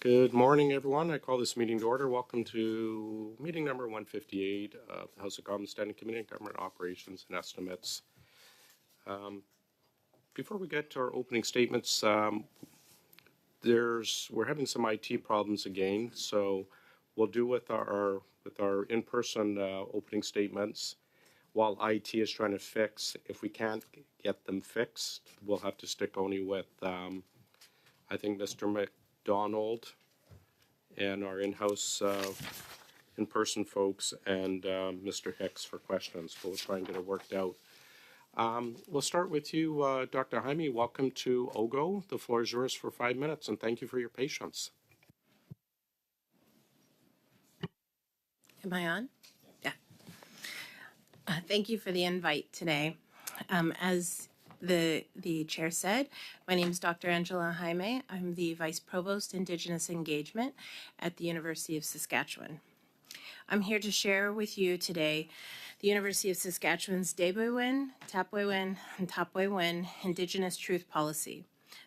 Good morning, everyone. I call this meeting to order. Welcome to meeting number 158 of the House of Commons Standing Committee on Government Operations and Estimates. Before we get to our opening statements, we're having some IT problems again, so we'll do with our in-person opening statements while IT is trying to fix. If we can't get them fixed, we'll have to stick only with I think Mr. McDonald and our in-house in-person folks and Mr. Hicks for questions. We'll try and get it worked out. We'll start with you, Dr. Jaime. Welcome to OGGO. The floor is yours for 5 minutes, and thank you for your patience. Am I on? Yeah. Thank you for the invite today. As the chair said, my name is Dr. Angela Jaime. I'm the Vice Provost Indigenous Engagement at the University of Saskatchewan. I'm here to share with you today the University of Saskatchewan's Debewin, Tapwewin, and Tapwewin Indigenous Truth Policy.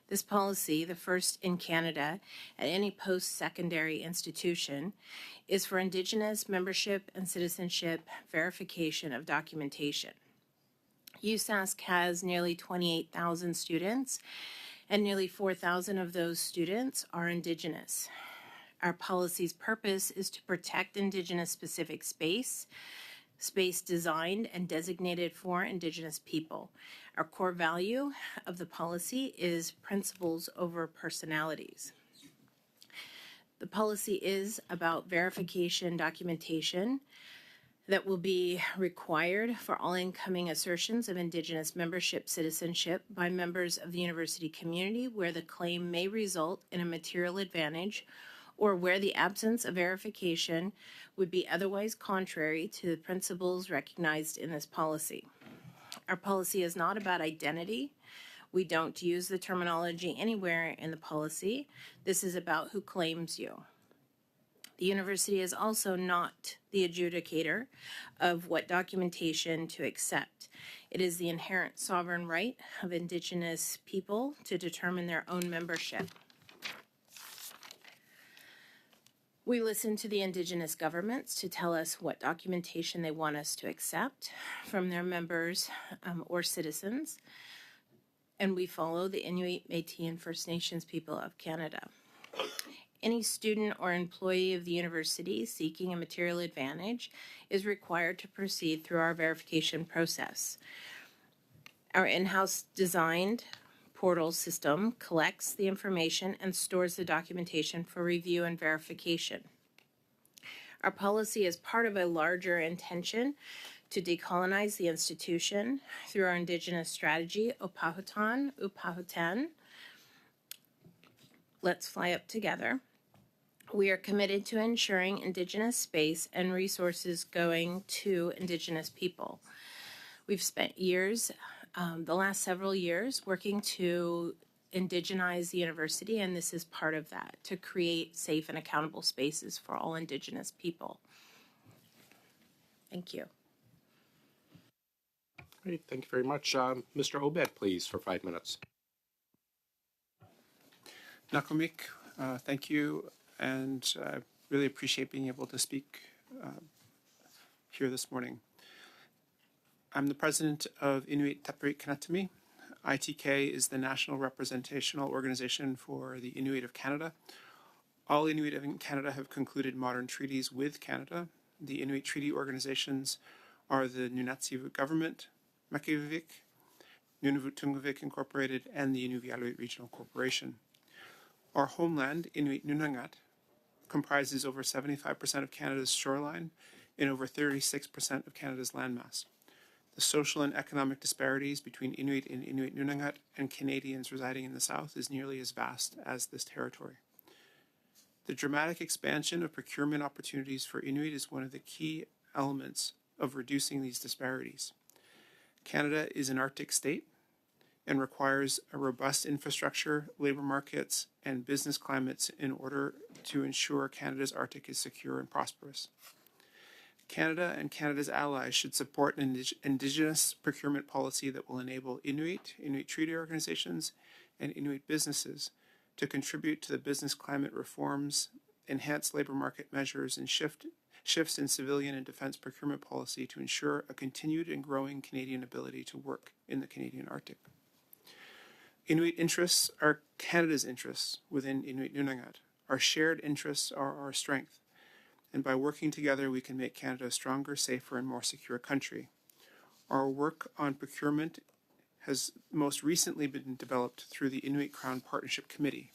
This policy, the first in Canada at any post-secondary institution, is for Indigenous membership and citizenship verification of documentation. USask has nearly 28,000 students, and nearly 4,000 of those students are Indigenous. Our policy's purpose is to protect Indigenous-specific space designed and designated for Indigenous people. Our core value of the policy is principles over personalities. The policy is about verification documentation that will be required for all incoming assertions of Indigenous membership citizenship by members of the university community where the claim may result in a material advantage or where the absence of verification would be otherwise contrary to the principles recognized in this policy. Our policy is not about identity. We don't use the terminology anywhere in the policy. This is about who claims you. The university is also not the adjudicator of what documentation to accept. It is the inherent sovereign right of Indigenous people to determine their own membership. We listen to the Indigenous governments to tell us what documentation they want us to accept from their members or citizens, and we follow the Inuit, Métis, and First Nations people of Canada. Any student or employee of the university seeking a material advantage is required to proceed through our verification process. Our in-house designed portal system collects the information and stores the documentation for review and verification. Our policy is part of a larger intention to decolonize the institution through our Indigenous strategy, Opahutan, Upahutan. Let's fly up together. We are committed to ensuring Indigenous space and resources going to Indigenous people. We've spent years, the last several years, working to indigenize the university, and this is part of that, to create safe and accountable spaces for all Indigenous people. Thank you. Great, thank you very much. Mr. Obed, please, for 5 minutes. Nakamik, thank you, and I really appreciate being able to speak here this morning. I'm the president of Inuit Tapiriit Kanatami. ITK is the national representational organization for the Inuit of Canada. All Inuit in Canada have concluded modern treaties with Canada. The Inuit treaty organizations are the Nunatsiavut Government, Mekivivik, Nunavut Tungavik Incorporated, and the Inuvialuit Regional Corporation. Our homeland, Inuit Nunangat, comprises over 75% of Canada's shoreline and over 36% of Canada's landmass. The social and economic disparities between Inuit and Inuit Nunangat and Canadians residing in the South is nearly as vast as this territory. The dramatic expansion of procurement opportunities for Inuit is one of the key elements of reducing these disparities. Canada is an Arctic state and requires a robust infrastructure, labor markets, and business climates in order to ensure Canada's Arctic is secure and prosperous. Canada and Canada's allies should support an Indigenous procurement policy that will enable Inuit, Inuit treaty organizations, and Inuit businesses to contribute to the business climate reforms, enhance labor market measures, and shifts in civilian and defense procurement policy to ensure a continued and growing Canadian ability to work in the Canadian Arctic. Inuit interests are Canada's interests within Inuit Nunangat. Our shared interests are our strength, and by working together we can make Canada a stronger, safer, and more secure country. Our work on procurement has most recently been developed through the Inuit Crown Partnership Committee.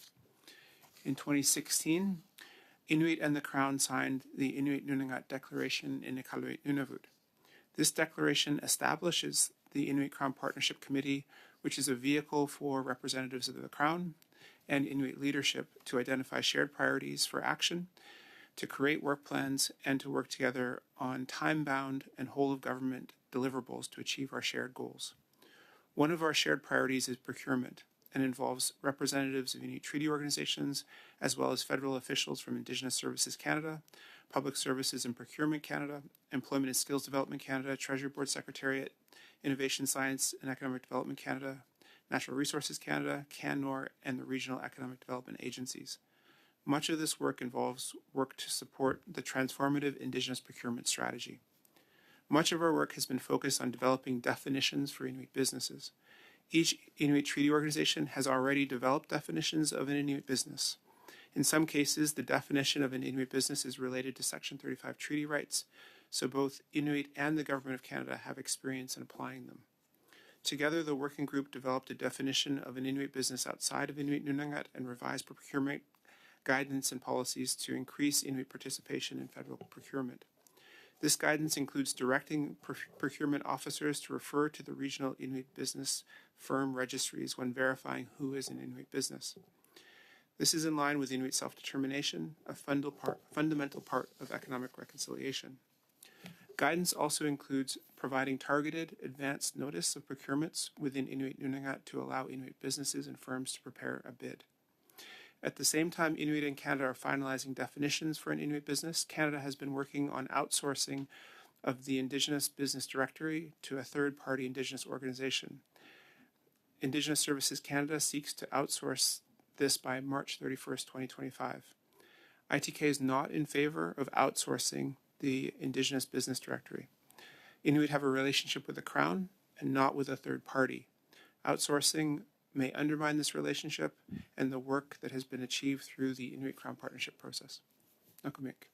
In 2016, Inuit and the Crown signed the Inuit Nunangat Declaration in Iqaluit Nunavut. This declaration establishes the Inuit Crown Partnership Committee, which is a vehicle for representatives of the Crown and Inuit leadership to identify shared priorities for action, to create work plans, and to work together on time-bound and whole-of-government deliverables to achieve our shared goals. One of our shared priorities is procurement and involves representatives of Inuit treaty organizations as well as federal officials from Indigenous Services Canada, Public Services and Procurement Canada, Employment and Skills Development Canada, Treasury Board Secretariat, Innovation Science and Economic Development Canada, Natural Resources Canada, CanNor, and the regional economic development agencies. Much of this work involves work to support the transformative Indigenous procurement strategy. Much of our work has been focused on developing definitions for Inuit businesses. Each Inuit treaty organization has already developed definitions of an Inuit business. In some cases, the definition of an Inuit business is related to Section 35 treaty rights, so both Inuit and the Government of Canada have experience in applying them. Together, the working group developed a definition of an Inuit business outside of Inuit Nunangat and revised procurement guidance and policies to increase Inuit participation in federal procurement. This guidance includes directing procurement officers to refer to the regional Inuit business firm registries when verifying who is an Inuit business. This is in line with Inuit self-determination, a fundamental part of economic reconciliation. Guidance also includes providing targeted advance notice of procurements within Inuit Nunangat to allow Inuit businesses and firms to prepare a bid. At the same time Inuit and Canada are finalizing definitions for an Inuit business, Canada has been working on outsourcing of the Indigenous Business Directory to a third-party Indigenous organization. Indigenous Services Canada seeks to outsource this by March 31st, 2025. ITK is not in favor of outsourcing the Indigenous Business Directory. Inuit have a relationship with the Crown and not with a third party. Outsourcing may undermine this relationship and the work that has been achieved through the Inuit Crown Partnership process. Nakumik.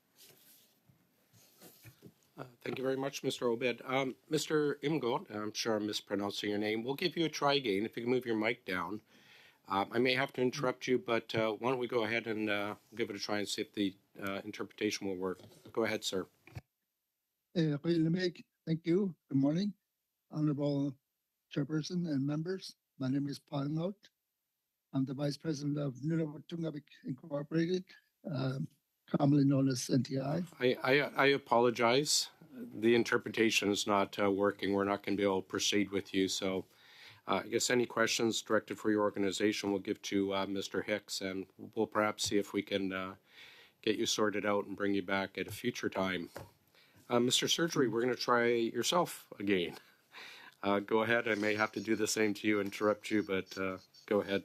Thank you very much, Mr. Obed. Mr. Imgo, I'm sure I'm mispronouncing your name. We'll give you a try again if you can move your mic down. I may have to interrupt you, but why don't we go ahead and give it a try and see if the interpretation will work. Go ahead, sir. Thank you. Good morning, Honorable Chairperson and members. My name is Paul Note. I'm the Vice President of Nunavut Tungavik Incorporated, commonly known as NTI. I apologize. The interpretation is not working. We're not going to be able to proceed with you. So I guess any questions directed for your organization we'll give to Mr. Hicks, and we'll perhaps see if we can get you sorted out and bring you back at a future time. Mr. Surgery, we're going to try yourself again. Go ahead. I may have to do the same to you, interrupt you, but go ahead.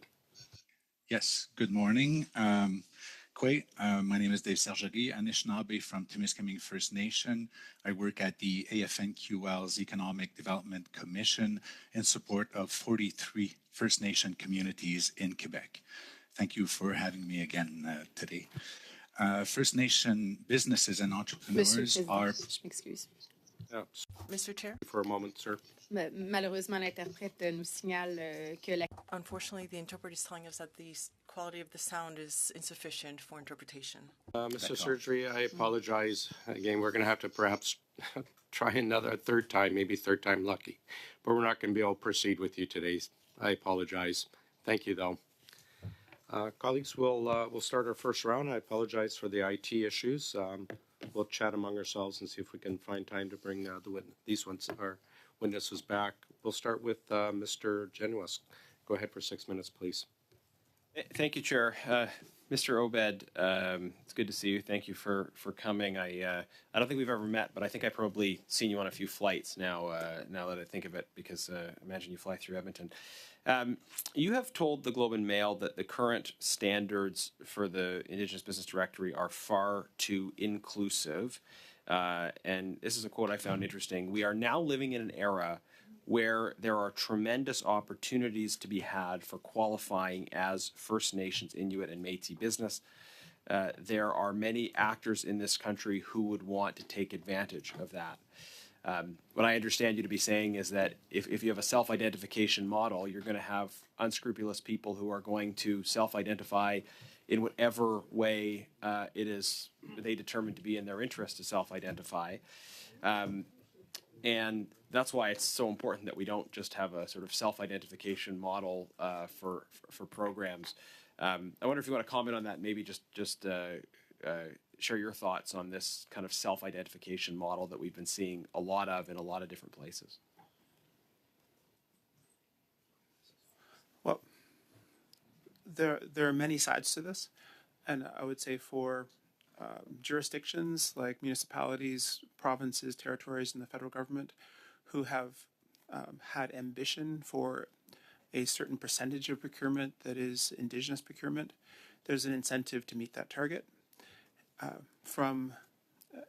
Yes, good morning. My name is Dave Sergeri, Anishinaabe from Timiskaming First Nation. I work at the AFNQL's Economic Development Commission in support of 43 First Nation communities in Quebec. Thank you for having me again today. First Nation businesses and entrepreneurs are... M'excuse. Mr. Chair? For a moment, sir. Malheureusement, l'interprète nous signale que la... Unfortunately, the interpreter is telling us that the quality of the sound is insufficient for interpretation. Mr. Surgery, I apologize. Again, we're going to have to perhaps try a third time, maybe third time lucky. But we're not going to be able to proceed with you today. I apologize. Thank you, though. Colleagues, we'll start our first round. I apologize for the IT issues. We'll chat among ourselves and see if we can find time to bring our witnesses back. We'll start with Mr. Genuis. Go ahead for 6 minutes, please. Thank you, Chair. Mr. Obed, it's good to see you. Thank you for coming. I don't think we've ever met, but I think I've probably seen you on a few flights now that I think of it, because I imagine you fly through Edmonton. You have told the Globe and Mail that the current standards for the Indigenous Business Directory are far too inclusive. And this is a quote I found interesting. We are now living in an era where there are tremendous opportunities to be had for qualifying as First Nations, Inuit, and Métis business. There are many actors in this country who would want to take advantage of that. What I understand you to be saying is that if you have a self-identification model, you're going to have unscrupulous people who are going to self-identify in whatever way it is they determine to be in their interest to self-identify. And that's why it's so important that we don't just have a sort of self-identification model for programs. I wonder if you want to comment on that, maybe just share your thoughts on this kind of self-identification model that we've been seeing a lot of in a lot of different places. Well, there are many sides to this, and I would say for jurisdictions like municipalities, provinces, territories, and the federal government who have had ambition for a certain percentage of procurement that is Indigenous procurement, there's an incentive to meet that target. From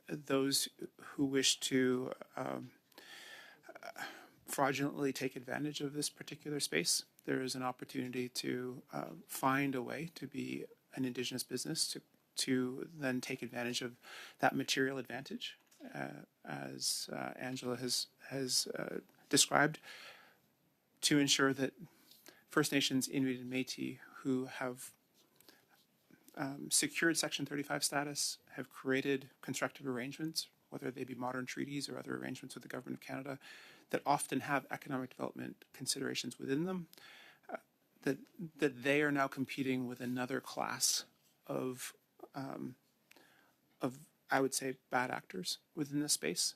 those who wish to fraudulently take advantage of this particular space, there is an opportunity to find a way to be an Indigenous business to then take advantage of that material advantage, as Angela has described, to ensure that First Nations, Inuit, and Métis who have secured Section 35 status, have created constructive arrangements, whether they be modern treaties or other arrangements with the Government of Canada, that often have economic development considerations within them, that they are now competing with another class of I would say bad actors within this space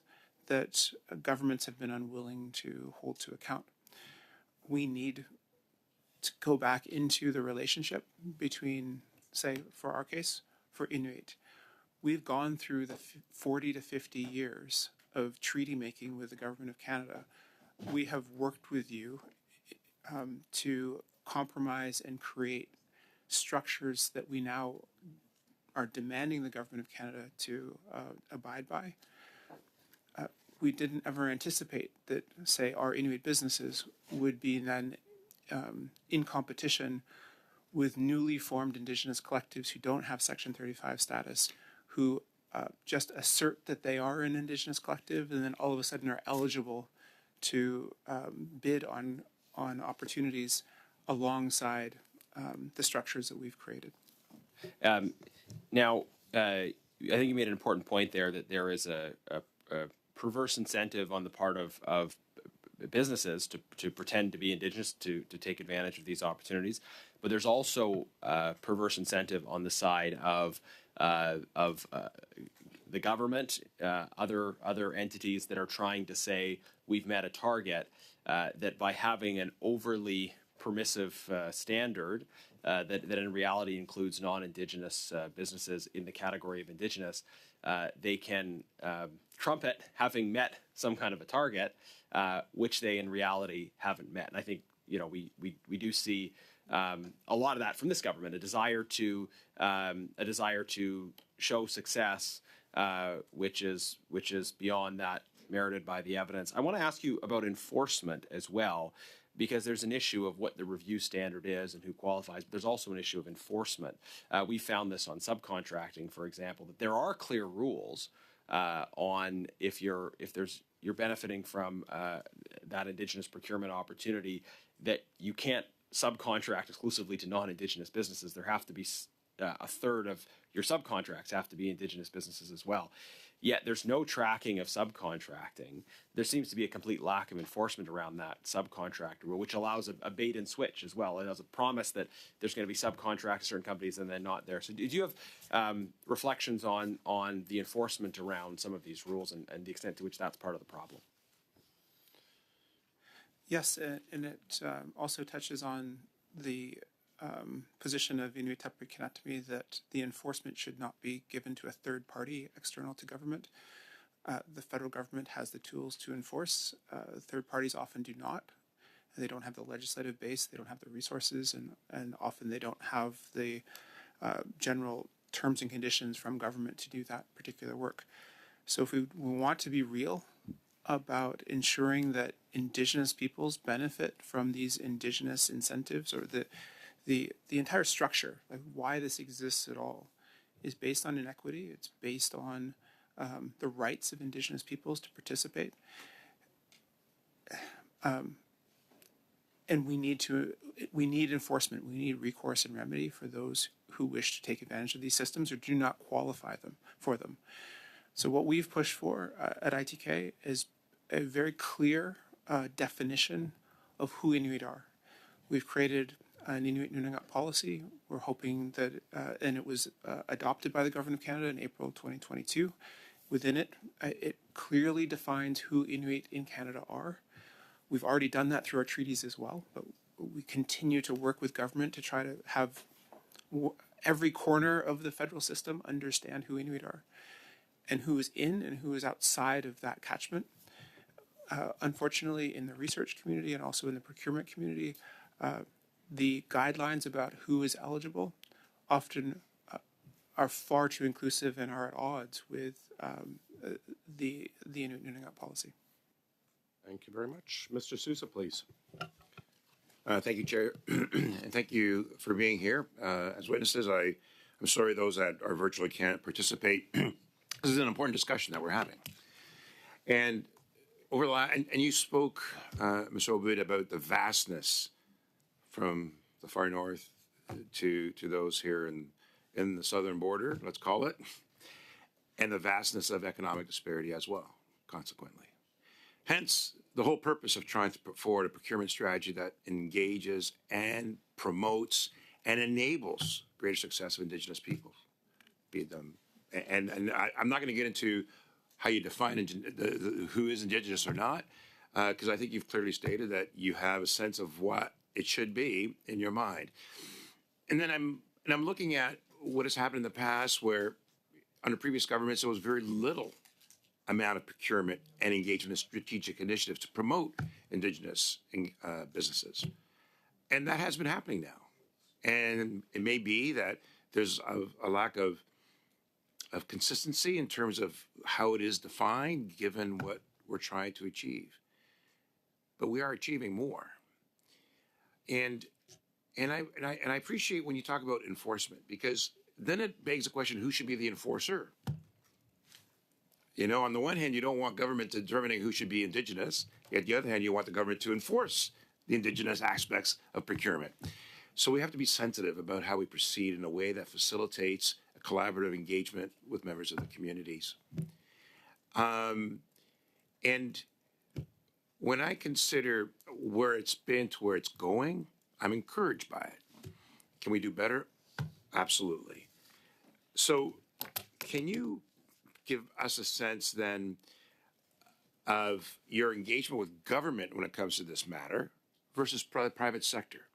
that governments have been unwilling to hold to account. We need to go back into the relationship between, say, for our case, for Inuit. We've gone through the 40 to 50 years of treaty making with the Government of Canada. We have worked with you to compromise and create structures that we now are demanding the Government of Canada to abide by. We didn't ever anticipate that, say, our Inuit businesses would be then in competition with newly formed Indigenous collectives who don't have Section 35 status, who just assert that they are an Indigenous collective and then all of a sudden are eligible to bid on opportunities alongside the structures that we've created. Now, I think you made an important point there that there is a perverse incentive on the part of businesses to pretend to be Indigenous to take advantage of these opportunities, but there's also a perverse incentive on the side of the government, other entities that are trying to say we've met a target, that by having an overly permissive standard that in reality includes non-Indigenous businesses in the category of Indigenous, they can trumpet having met some kind of a target, which they in reality haven't met. And I think we do see a lot of that from this government, a desire to show success, which is beyond that merited by the evidence. I want to ask you about enforcement as well, because there's an issue of what the review standard is and who qualifies, but there's also an issue of enforcement. We found this on subcontracting, for example, that there are clear rules on if you're benefiting from that Indigenous procurement opportunity, that you can't subcontract exclusively to non-Indigenous businesses. There have to be a third of your subcontracts have to be Indigenous businesses as well. Yet there's no tracking of subcontracting. There seems to be a complete lack of enforcement around that subcontractor rule, which allows a bait and switch as well. It has a promise that there's going to be subcontracts to certain companies and then not there. So do you have reflections on the enforcement around some of these rules and the extent to which that's part of the problem? Yes, and it also touches on the position of Inuit Tapirikinatami that the enforcement should not be given to a third party external to government. The federal government has the tools to enforce. Third parties often do not. They don't have the legislative base, they don't have the resources, and often they don't have the general terms and conditions from government to do that particular work. So if we want to be real about ensuring that Indigenous peoples benefit from these Indigenous incentives, or the entire structure, like why this exists at all, is based on inequity. It's based on the rights of Indigenous peoples to participate. And we need enforcement. We need recourse and remedy for those who wish to take advantage of these systems or do not qualify for them. So what we've pushed for at ITK is a very clear definition of who Inuit are. We've created an Inuit Nunangat policy. We're hoping that, and it was adopted by the Government of Canada in April 2022. Within it, it clearly defines who Inuit in Canada are. We've already done that through our treaties as well, but we continue to work with government to try to have every corner of the federal system understand who Inuit are and who is in and who is outside of that catchment. Unfortunately, in the research community and also in the procurement community, the guidelines about who is eligible often are far too inclusive and are at odds with the Inuit Nunangat policy. Thank you very much. Mr. Sousa, please. Thank you, Chair, and thank you for being here. As witnesses, I'm sorry those that are virtually can't participate. This is an important discussion that we're having. And over the and you spoke, Mr. Obid, about the vastness from the far north to those here in the southern border, let's call it, and the vastness of economic disparity as well, consequently. Hence, the whole purpose of trying to put forward a procurement strategy that engages and promotes and enables greater success of Indigenous peoples. Be them, and I'm not going to get into how you define who is Indigenous or not, because I think you've clearly stated that you have a sense of what it should be in your mind. And then I'm looking at what has happened in the past, where under previous governments there was very little amount of procurement and engagement in strategic initiatives to promote Indigenous businesses. And that has been happening now. And it may be that there's a lack of consistency in terms of how it is defined, given what we're trying to achieve. But we are achieving more. And I appreciate when you talk about enforcement, because then it begs the question, who should be the enforcer? You know, on the one hand, you don't want government determining who should be Indigenous. Yet, on the other hand, you want the government to enforce the Indigenous aspects of procurement. So we have to be sensitive about how we proceed in a way that facilitates a collaborative engagement with members of the communities. And when I consider where it's been to where it's going, I'm encouraged by it. Can we do better? Absolutely. So can you give us a sense then of your engagement with government when it comes to this matter versus private sector?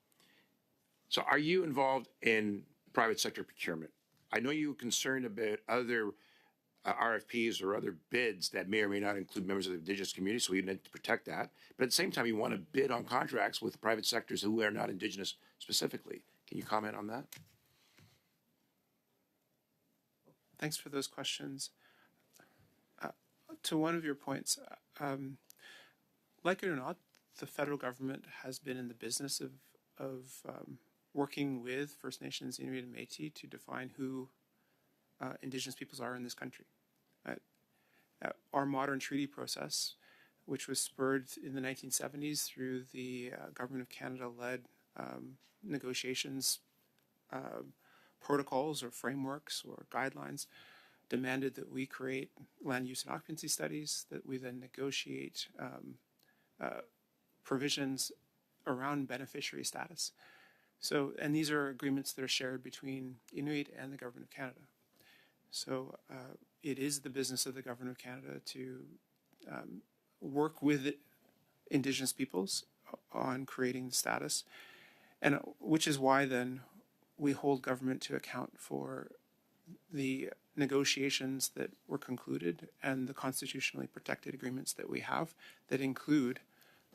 So are you involved in private sector procurement? I know you're concerned about other RFPs or other bids that may or may not include members of the Indigenous community, so we need to protect that. But at the same time, you want to bid on contracts with private sectors who are not Indigenous specifically. Can you comment on that? Thanks for those questions. To one of your points, like it or not, the federal government has been in the business of working with First Nations, Inuit, and Métis to define who Indigenous peoples are in this country. Our modern treaty process, which was spurred in the 1970s through the Government of Canada-led negotiations, protocols or frameworks or guidelines, demanded that we create land use and occupancy studies, that we then negotiate provisions around beneficiary status. So, and these are agreements that are shared between Inuit and the Government of Canada. So it is the business of the Government of Canada to work with Indigenous peoples on creating status, and which is why then we hold government to account for the negotiations that were concluded and the constitutionally protected agreements that we have that include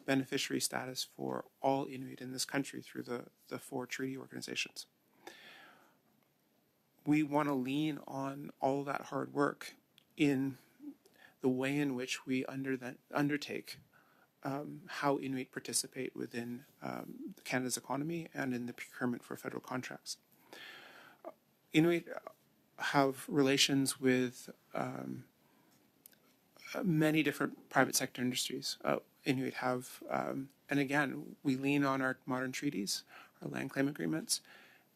beneficiary status for all Inuit in this country through the 4 treaty organizations. We want to lean on all that hard work in the way in which we undertake how Inuit participate within Canada's economy and in the procurement for federal contracts. Inuit have relations with many different private sector industries. Inuit have, and again, we lean on our modern treaties, our land claim agreements,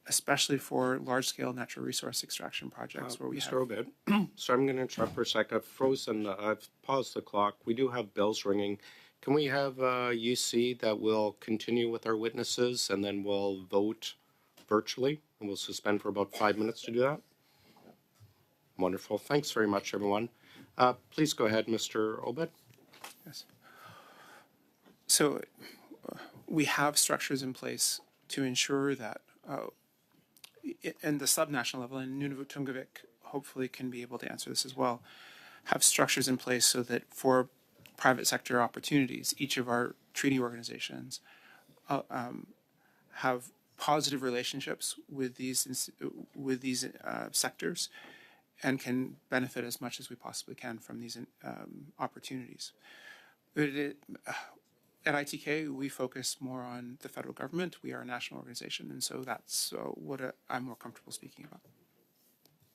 especially for large-scale natural resource extraction projects where we Mr. have... Obed, so I'm going to interrupt for a sec. I've frozen, I've paused the clock. We do have bells ringing. Can we have UC that will continue with our witnesses and then we'll vote virtually and we'll suspend for about 5 minutes to do that? Wonderful. Thanks very much, everyone. Please go ahead, Mr. Obed. Yes. So we have structures in place to ensure that, and the subnational level, and Nunavut Tungavik hopefully can be able to answer this as well, have structures in place so that for private sector opportunities, each of our treaty organizations have positive relationships with these sectors and can benefit as much as we possibly can from these opportunities. At ITK, we focus more on the federal government. We are a national organization, and so that's what I'm more comfortable speaking about.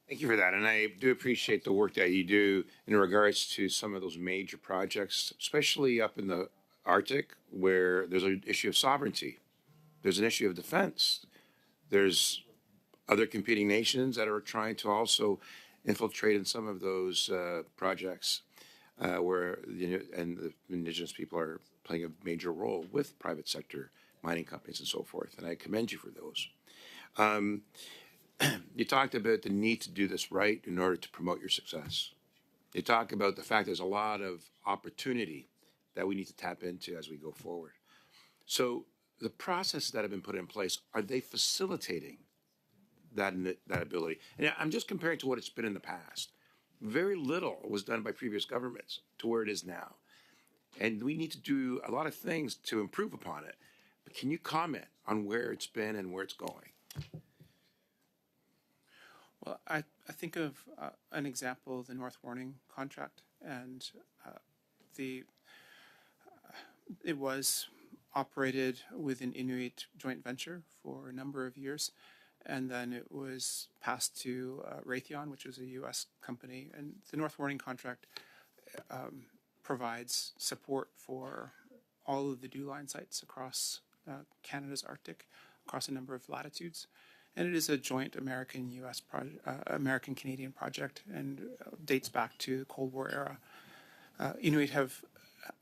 Thank you for that. And I do appreciate the work that you do in regards to some of those major projects, especially up in the Arctic, where there's an issue of sovereignty. There's an issue of defense. There's other competing nations that are trying to also infiltrate in some of those projects where the Indigenous people are playing a major role with private sector mining companies and so forth. And I commend you for those. You talked about the need to do this right in order to promote your success. You talk about the fact there's a lot of opportunity that we need to tap into as we go forward. So the processes that have been put in place, are they facilitating that ability? And I'm just comparing to what it's been in the past. Very little was done by previous governments to where it is now. And we need to do a lot of things to improve upon it. But can you comment on where it's been and where it's going? Well, I think of an example, the North Warning contract, and it was operated with an Inuit joint venture for a number of years, and then it was passed to Raytheon, which is a U.S. company, and the North Warning contract provides support for all of the dew line sites across Canada's Arctic, across a number of latitudes. And it is a joint American-U.S. American-Canadian project, and dates back to the Cold War era. Inuit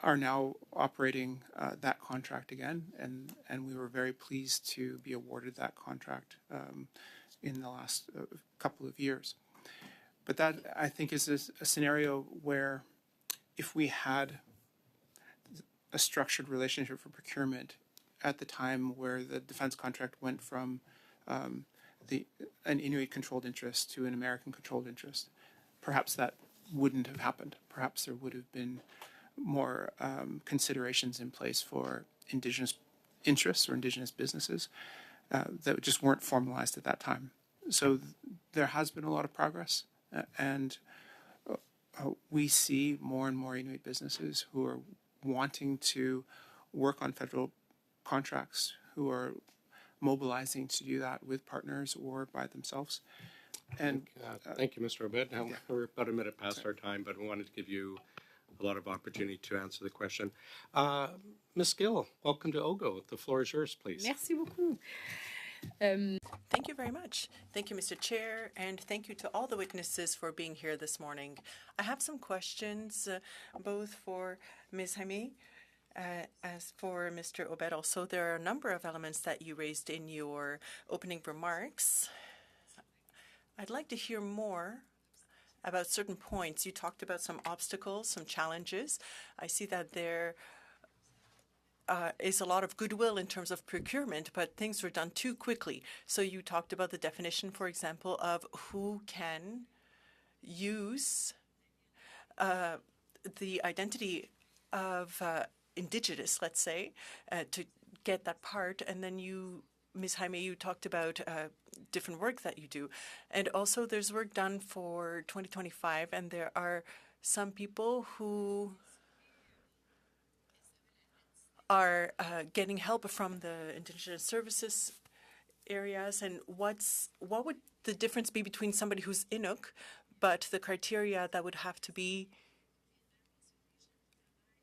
are now operating that contract again, and we were very pleased to be awarded that contract in the last couple of years. But that, I think, is a scenario where if we had a structured relationship for procurement at the time where the defense contract went from an Inuit-controlled interest to an American-controlled interest, perhaps that wouldn't have happened. Perhaps there would have been more considerations in place for Indigenous interests or Indigenous businesses that just weren't formalized at that time. So there has been a lot of progress, and we see more and more Inuit businesses who are wanting to work on federal contracts, who are mobilizing to do that with partners or by themselves. And thank you, Mr. Obed. Now, we're about a minute past our time, but we wanted to give you a lot of opportunity to answer the question. Ms. Gill, welcome to OGGO. The floor is yours, please. Merci beaucoup. Thank you very much. Thank you, Mr. Chair, and thank you to all the witnesses for being here this morning. I have some questions, both for Ms. Jaime as for Mr. Obed. Also, there are a number of elements that you raised in your opening remarks. I'd like to hear more about certain points. You talked about some obstacles, some challenges. I see that there is a lot of goodwill in terms of procurement, but things were done too quickly. So you talked about the definition, for example, of who can use the identity of indigenous, let's say, to get that part. And then you, Ms. Jaime, you talked about different work that you do. And also there's work done for 2025, and there are some people who are getting help from the Indigenous Services areas. And what would the difference be between somebody who's Inuk, but the criteria that would have to be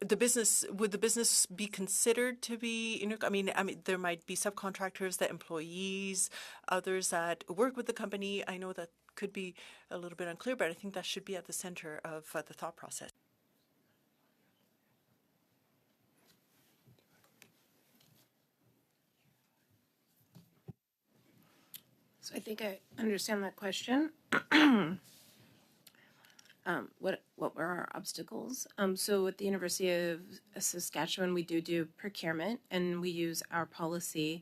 the business, would the business be considered to be Inuk? I mean, there might be subcontractors, the employees, others that work with the company. I know that could be a little bit unclear, but I think that should be at the center of the thought process. So I think I understand that question. What were our obstacles? So at the University of Saskatchewan, we do procurement, and we use our policy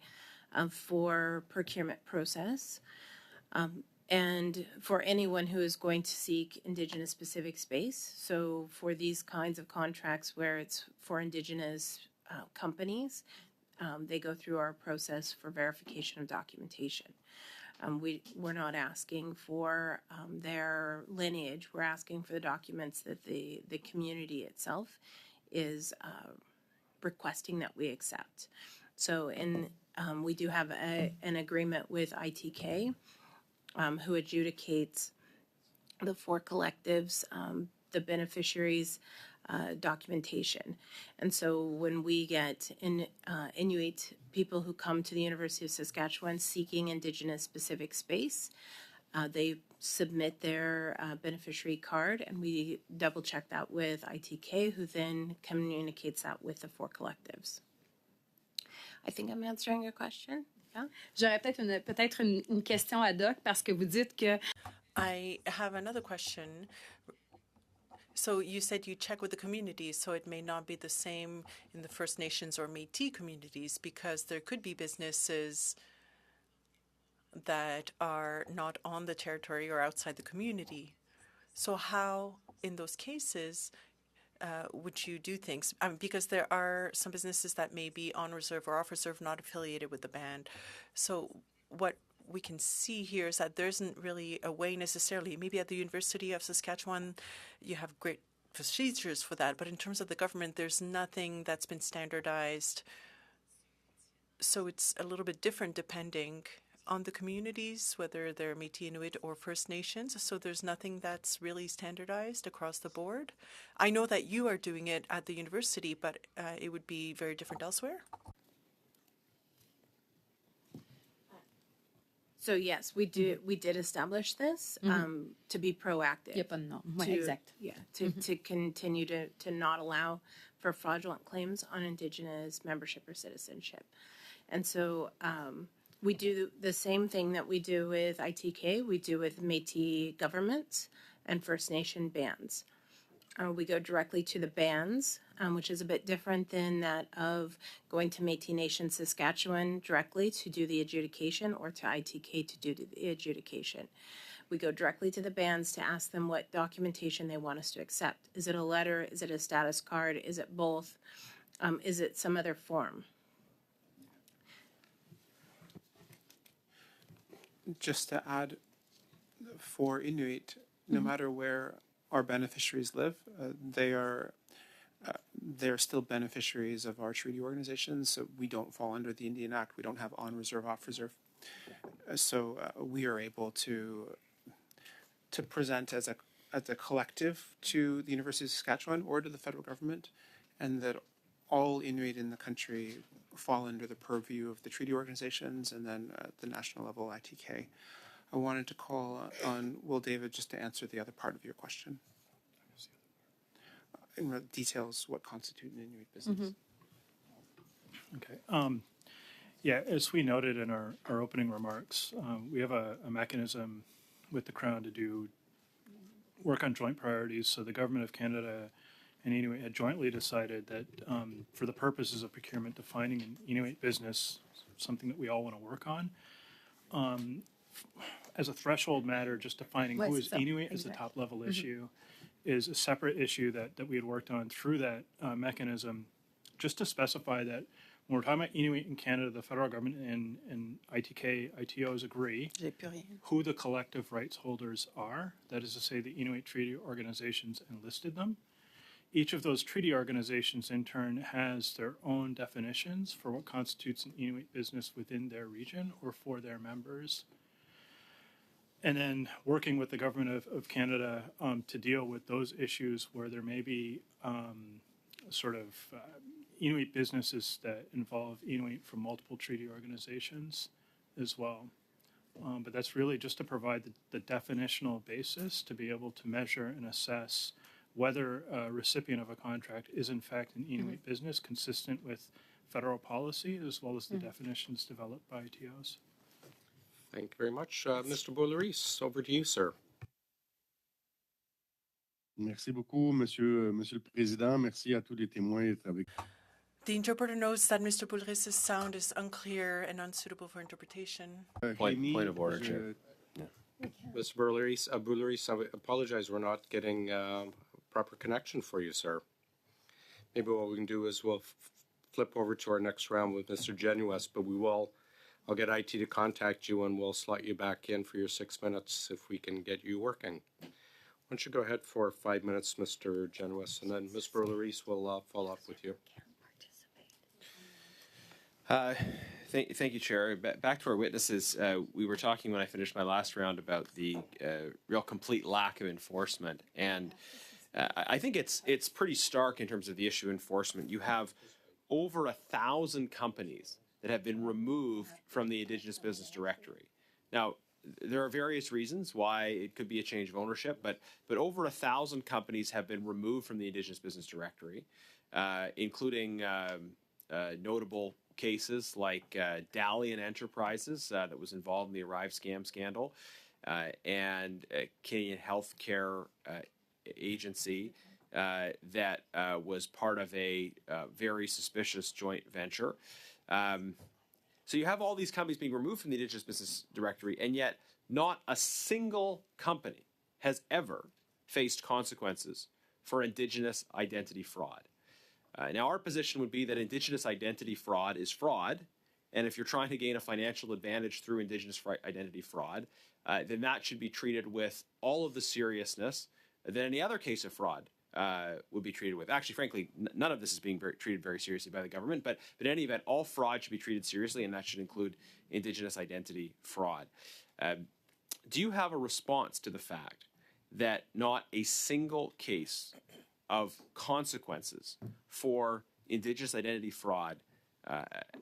for procurement process. And for anyone who is going to seek Indigenous specific space, so for these kinds of contracts where it's for Indigenous companies, they go through our process for verification of documentation. We're not asking for their lineage. We're asking for the documents that the community itself is requesting that we accept. So we do have an agreement with ITK, who adjudicates the 4 collectives, the beneficiaries' documentation. And so when we get Inuit people who come to the University of Saskatchewan seeking Indigenous specific space, they submit their beneficiary card, and we double check that with ITK, who then communicates that with the 4 collectives. I think I'm answering your question. Yeah? J'aurais peut-être une question ad hoc parce que vous dites que I have another question. So you said you check with the communities, so it may not be the same in the First Nations or Métis communities, because there could be businesses that are not on the territory or outside the community. So how, in those cases, would you do things? Because there are some businesses that may be on reserve or off reserve, not affiliated with the band. So what we can see here is that there isn't really a way necessarily. Maybe at the University of Saskatchewan, you have great procedures for that, but in terms of the government, there's nothing that's been standardized. So it's a little bit different depending on the communities, whether they're Métis Inuit or First Nations. So there's nothing that's really standardized across the board. I know that you are doing it at the university, but it would be very different elsewhere. So yes, we did establish this to be proactive. il n'y a pas de norme. Oui, exact. Yeah, to continue to not allow for fraudulent claims on Indigenous membership or citizenship. And so we do the same thing that we do with ITK, we do with Métis governments and First Nation bands. We go directly to the bands, which is a bit different than that of going to Métis Nation Saskatchewan directly to do the adjudication, or to ITK to do the adjudication. We go directly to the bands to ask them what documentation they want us to accept. Is it a letter? Is it a status card? Is it both? Is it some other form? Just to add, for Inuit, no matter where our beneficiaries live, they're still beneficiaries of our treaty organizations. So we don't fall under the Indian Act. We don't have on reserve, off reserve. So we are able to present as a collective to the University of Saskatchewan or to the federal government, and that all Inuit in the country fall under the purview of the treaty organizations, and then at the national level, ITK. I wanted to call on Will David just to answer the other part of your question. In details what constitute an Inuit business. Okay. Yeah, as we noted in our opening remarks, we have a mechanism with the Crown to do work on joint priorities. So the Government of Canada and Inuit had jointly decided that for the purposes of procurement, defining an Inuit business, something that we all want to work on, as a threshold matter, just defining who is Inuit as the top level issue is a separate issue that we had worked on through that mechanism just to specify that when we're talking about Inuit in Canada, the federal government and ITK, ITOs agree who the collective rights holders are. That is to say, the Inuit treaty organizations enlisted them. Each of those treaty organizations, in turn, has their own definitions for what constitutes an Inuit business within their region or for their members. And then working with the government of Canada to deal with those issues where there may be Inuit businesses that involve Inuit from multiple treaty organizations as well. But that's really just to provide the definitional basis to be able to measure and assess whether a recipient of a contract is in fact an Inuit business consistent with federal policy as well as the definitions developed by ITOs. Thank you very much. Mr. Boulerice, over to you, sir. Merci beaucoup, Monsieur le Président. Merci à tous les témoins d'être avec. The interpreter notes that Mr. Boulerice's sound is unclear and unsuitable for interpretation. Point of order, Chair. Mr. Boulerice, I apologize. We're not getting proper connection for you, sir. Maybe what we can do is we'll flip over to our next round with Mr. Genuis, but I'll get IT to contact you and we'll slot you back in for your 6 minutes if we can get you working. Why don't you go ahead for 5 minutes, Mr. Genuis, and then Ms. Boulerice will follow up with you. Thank you, Chair. Back to our witnesses. We were talking when I finished my last round about the real complete lack of enforcement, and I think it's pretty stark in terms of the issue of enforcement. You have over 1,000 companies that have been removed from the Indigenous Business Directory. Now, there are various reasons why it could be a change of ownership, but over 1,000 companies have been removed from the Indigenous Business Directory, including notable cases like Dalian Enterprises that was involved in the Arrive scam scandal, and Canadian Healthcare Agency that was part of a very suspicious joint venture. So you have all these companies being removed from the Indigenous Business Directory, and yet not a single company has ever faced consequences for Indigenous identity fraud. Now, our position would be that Indigenous identity fraud is fraud, and if you're trying to gain a financial advantage through Indigenous identity fraud, then that should be treated with all of the seriousness that any other case of fraud would be treated with. Actually, frankly, none of this is being treated very seriously by the government, but in any event, all fraud should be treated seriously, and that should include Indigenous identity fraud. Do you have a response to the fact that not a single case of consequences for Indigenous identity fraud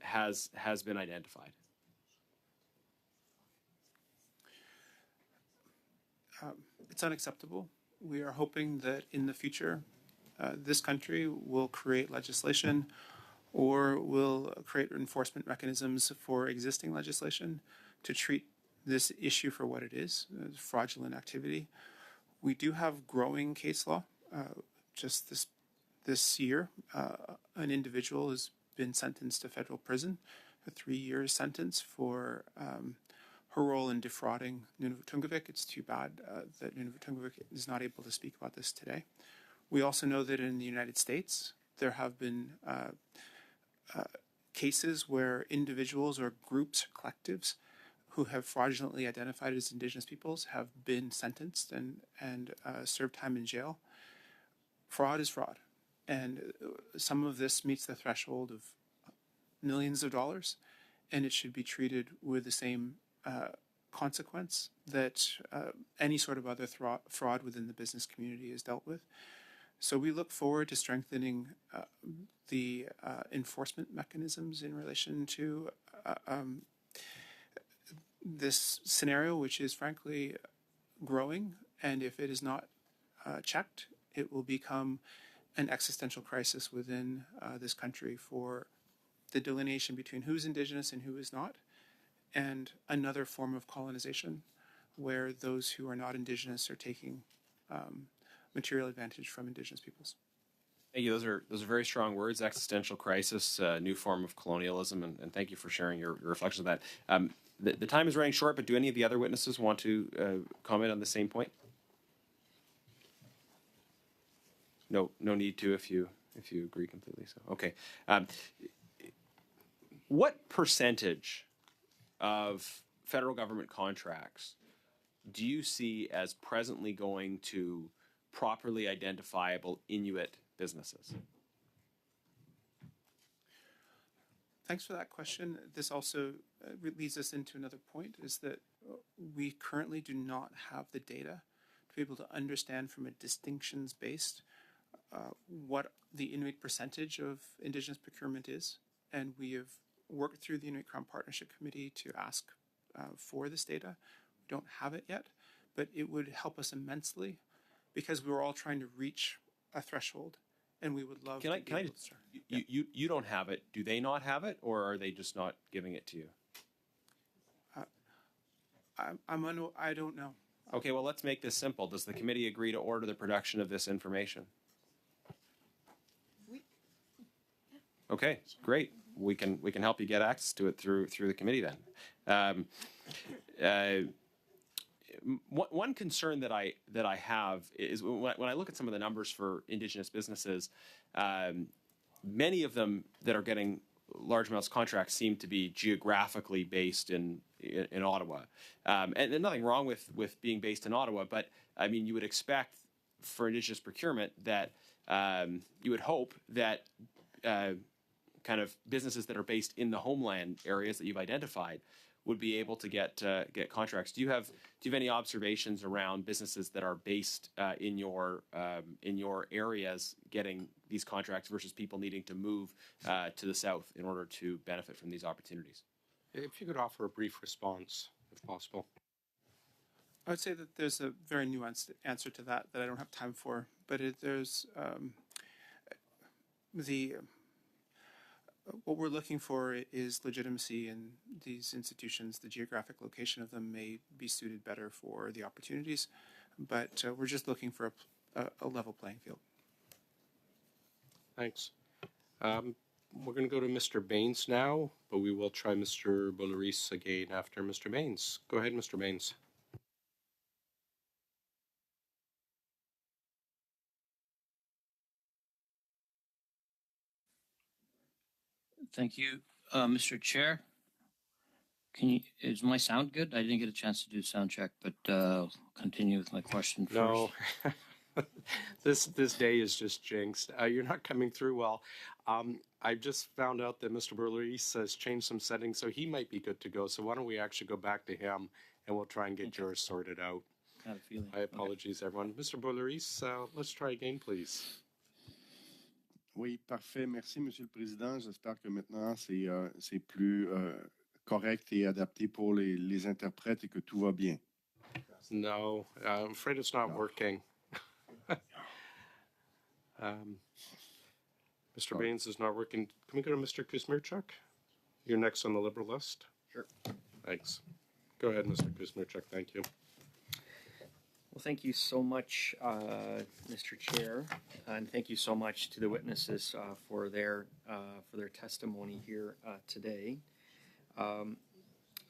has been identified? It's unacceptable. We are hoping that in the future, this country will create legislation or will create enforcement mechanisms for existing legislation to treat this issue for what it is, fraudulent activity. We do have growing case law. Just this year, an individual has been sentenced to federal prison, a 3-year sentence for her role in defrauding Nunavut Tungavik. It's too bad that Nunavut Tungavik is not able to speak about this today. We also know that in the United States, there have been cases where individuals or groups, collectives, who have fraudulently identified as Indigenous peoples have been sentenced and served time in jail. Fraud is fraud. And some of this meets the threshold of millions of dollars, and it should be treated with the same consequence that any sort of other fraud within the business community is dealt with. So we look forward to strengthening the enforcement mechanisms in relation to this scenario, which is frankly growing, and if it is not checked, it will become an existential crisis within this country for the delineation between who's Indigenous and who is not, and another form of colonization where those who are not Indigenous are taking material advantage from Indigenous peoples. Thank you. Those are very strong words. Existential crisis, new form of colonialism, and thank you for sharing your reflections on that. The time is running short, but do any of the other witnesses want to comment on the same point? No need to if you if you agree completely. So, okay. What percentage of federal government contracts do you see as presently going to properly identifiable Inuit businesses? Thanks for that question. This also leads us into another point, is that we currently do not have the data to be able to understand from a distinctions-based what the Inuit percentage of Indigenous procurement is. And we have worked through the Inuit Crown Partnership Committee to ask for this data. We don't have it yet, but it would help us immensely because we were all trying to reach a threshold, and we would love to be able to start. You don't have it. Do they not have it, or are they just not giving it to you? I don't know. Okay, well, let's make this simple. Does the committee agree to order the production of this information? Okay, great. We can help you get access to it through the committee then. One concern that I have is when I look at some of the numbers for Indigenous businesses, many of them that are getting large amounts of contracts seem to be geographically based in Ottawa, and nothing wrong with being based in Ottawa, but I mean you would expect for Indigenous procurement that you would hope that kind of businesses that are based in the homeland areas that you've identified would be able to get contracts. Do you have any observations around businesses that are based in your areas getting these contracts versus people needing to move to the south in order to benefit from these opportunities? If you could offer a brief response, if possible. I would say that there's a very nuanced answer to that I don't have time for, but there's what we're looking for is legitimacy in these institutions. The geographic location of them may be suited better for the opportunities, but we're just looking for a level playing field. Thanks. We're going to go to Mr. Baines now, but we will try Mr. Boulerice again after Mr. Baines. Go ahead, Mr. Baines. Thank you, Mr. Chair. Is my sound good? I didn't get a chance to do sound check, but I'll continue with my question first. No, this day is just jinxed. You're not coming through well. I just found out that Mr. Boulerice has changed some settings, so he might be good to go. So why don't we actually go back to him, and we'll try and get yours sorted out. I have a feeling. I apologize, everyone. Mr. Boulerice, let's try again, please. Oui, parfait. Merci, Monsieur le Président. J'espère que maintenant, c'est plus correct et adapté pour les interprètes et que tout va bien. No, I'm afraid it's not working. Mr. Baines is not working. Can we go to Mr. Kuzmirchuk? You're next on the Liberal list. Sure. Thanks. Go ahead, Mr. Kuzmirchuk. Thank you. Well, thank you so much, Mr. Chair, and thank you so much to the witnesses for their testimony here today. I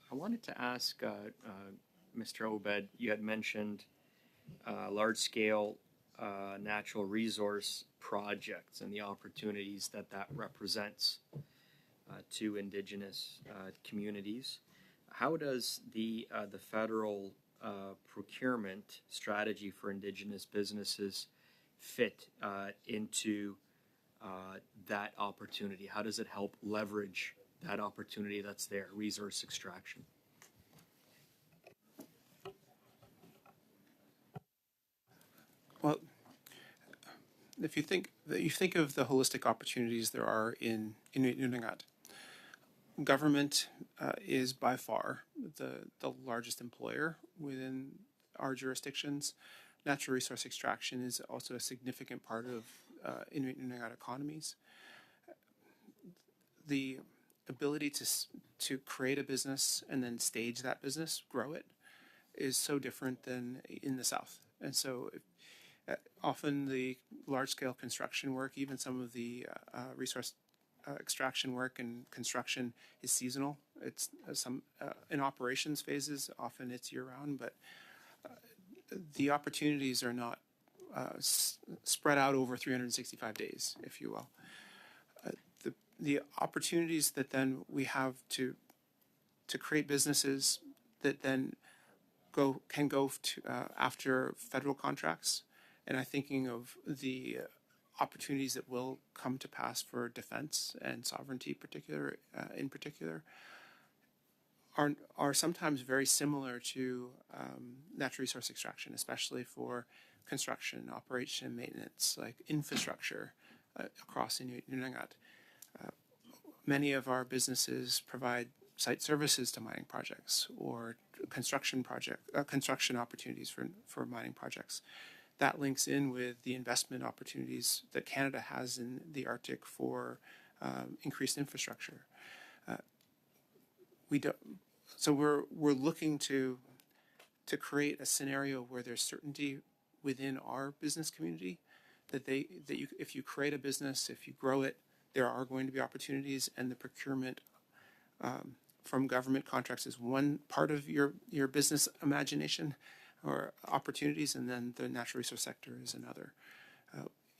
wanted to ask Mr. Obed, you had mentioned large-scale natural resource projects and the opportunities that represents to Indigenous communities. How does the federal procurement strategy for Indigenous businesses fit into that opportunity? How does it help leverage that opportunity that's there, resource extraction? Well, if you think of the holistic opportunities there are in Inuit Nunangat, government is by far the largest employer within our jurisdictions. Natural resource extraction is also a significant part of Inuit Nunangat economies. The ability to create a business and then stage that business, grow it, is so different than in the South. And so often the large-scale construction work, even some of the resource extraction work and construction is seasonal. It's in operations phases, often it's year-round, but the opportunities are not spread out over 365 days, if you will. The opportunities that then we have to create businesses that then can go to after federal contracts, and I'm thinking of the opportunities that will come to pass for defense and sovereignty, in particular, are sometimes very similar to natural resource extraction, especially for construction, operation, maintenance, like infrastructure across Inuit Nunangat. Many of our businesses provide site services to mining projects or construction opportunities for mining projects. That links in with the investment opportunities that Canada has in the Arctic for increased infrastructure. So we're looking to create a scenario where there's certainty within our business community if you create a business, if you grow it, there are going to be opportunities, and the procurement from government contracts is one part of your business imagination or opportunities, and then the natural resource sector is another.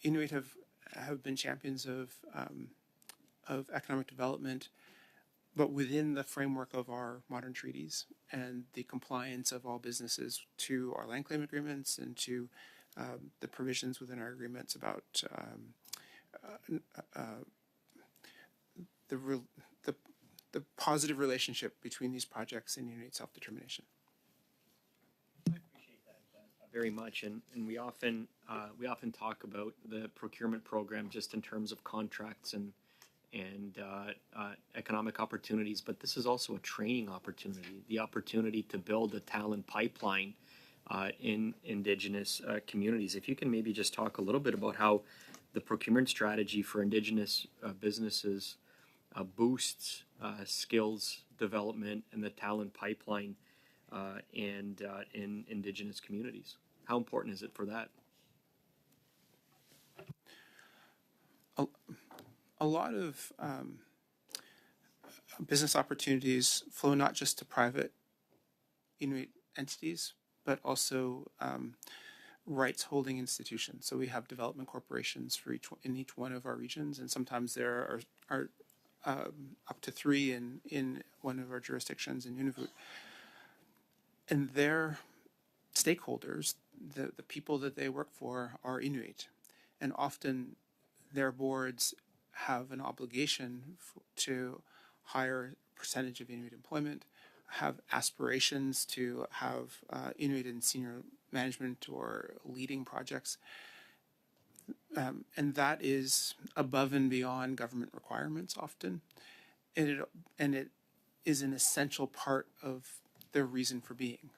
Inuit have been champions of economic development, but within the framework of our modern treaties and the compliance of all businesses to our land claim agreements and to the provisions within our agreements about the positive relationship between these projects and Inuit self-determination. I appreciate that very much, and we often talk about the procurement program just in terms of contracts and economic opportunities, but this is also a training opportunity, the opportunity to build a talent pipeline in Indigenous communities. If you can maybe just talk a little bit about how the procurement strategy for Indigenous businesses boosts skills development and the talent pipeline in Indigenous communities. How important is it for that? A lot of business opportunities flow not just to private Inuit entities, but also rights holding institutions. So we have development corporations in each one of our regions, and sometimes there are up to 3 in one of our jurisdictions in Nunavut. And their stakeholders, the people that they work for, are Inuit. And often their boards have an obligation to hire a percentage of Inuit employment, have aspirations to have Inuit in senior management or leading projects. And that is above and beyond government requirements often. And it is an essential part of their reason for being.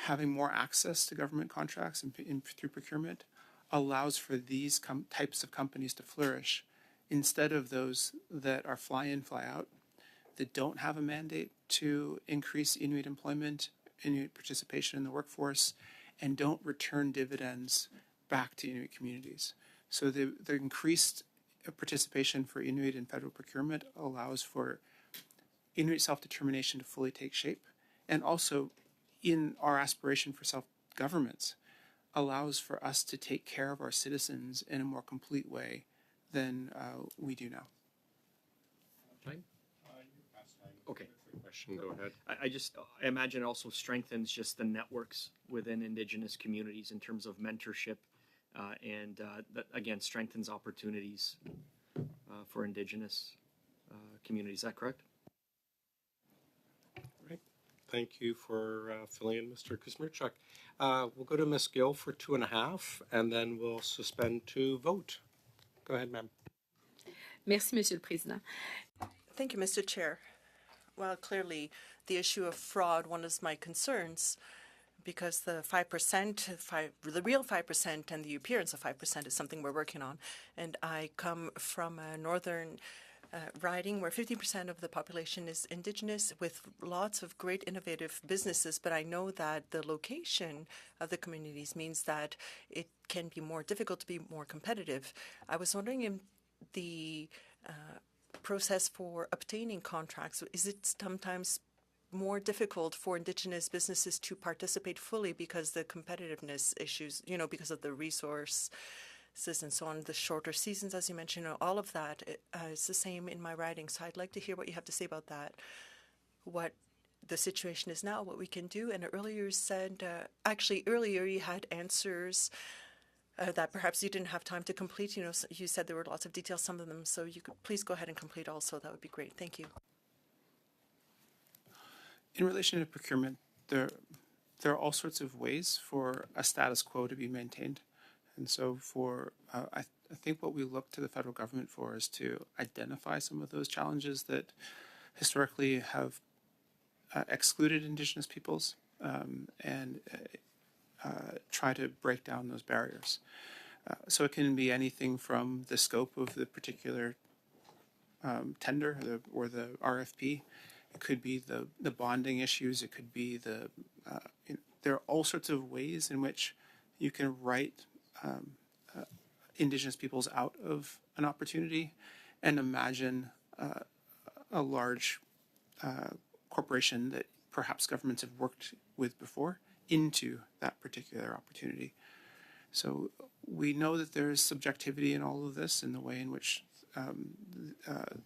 Having more access to government contracts and through procurement allows for these types of companies to flourish instead of those that are fly in, fly out, that don't have a mandate to increase Inuit employment, Inuit participation in the workforce, and don't return dividends back to Inuit communities. So the increased participation for Inuit in federal procurement allows for Inuit self-determination to fully take shape, and also in our aspiration for self-governments allows for us to take care of our citizens in a more complete way than we do now. Time? Okay. Question, go ahead. I imagine it also strengthens just the networks within Indigenous communities in terms of mentorship, and that again strengthens opportunities for Indigenous communities. Is that correct? Right. Thank you for filling in, Mr. Kuzmirchuk. We'll go to Ms. Gill for 2.5, and then we'll suspend to vote. Go ahead, ma'am. Merci, Monsieur le Président. Thank you, Mr. Chair. Well, clearly, the issue of fraud, one of my concerns, because the 5%, the real 5% and the appearance of 5% is something we're working on. And I come from a northern riding where 50% of the population is Indigenous, with lots of great innovative businesses. But I know that the location of the communities means that it can be more difficult to be more competitive. I was wondering if the process for obtaining contracts, is it sometimes more difficult for Indigenous businesses to participate fully because the competitiveness issues, because of the resources and so on, the shorter seasons, as you mentioned, all of that is the same in my writing. So I'd like to hear what you have to say about that, what the situation is now, what we can do. And earlier you said, earlier you had answers that perhaps you didn't have time to complete. You said there were lots of details, some of them, so you could please go ahead and complete also. That would be great. Thank you. In relation to procurement, there are all sorts of ways for a status quo to be maintained. And so I think what we look to the federal government for is to identify some of those challenges that historically have excluded Indigenous peoples and try to break down those barriers. So it can be anything from the scope of the particular tender or the RFP. It could be the bonding issues. It could be there are all sorts of ways in which you can write Indigenous peoples out of an opportunity and imagine a large corporation that perhaps governments have worked with before into that particular opportunity. So we know that there is subjectivity in all of this, in the way in which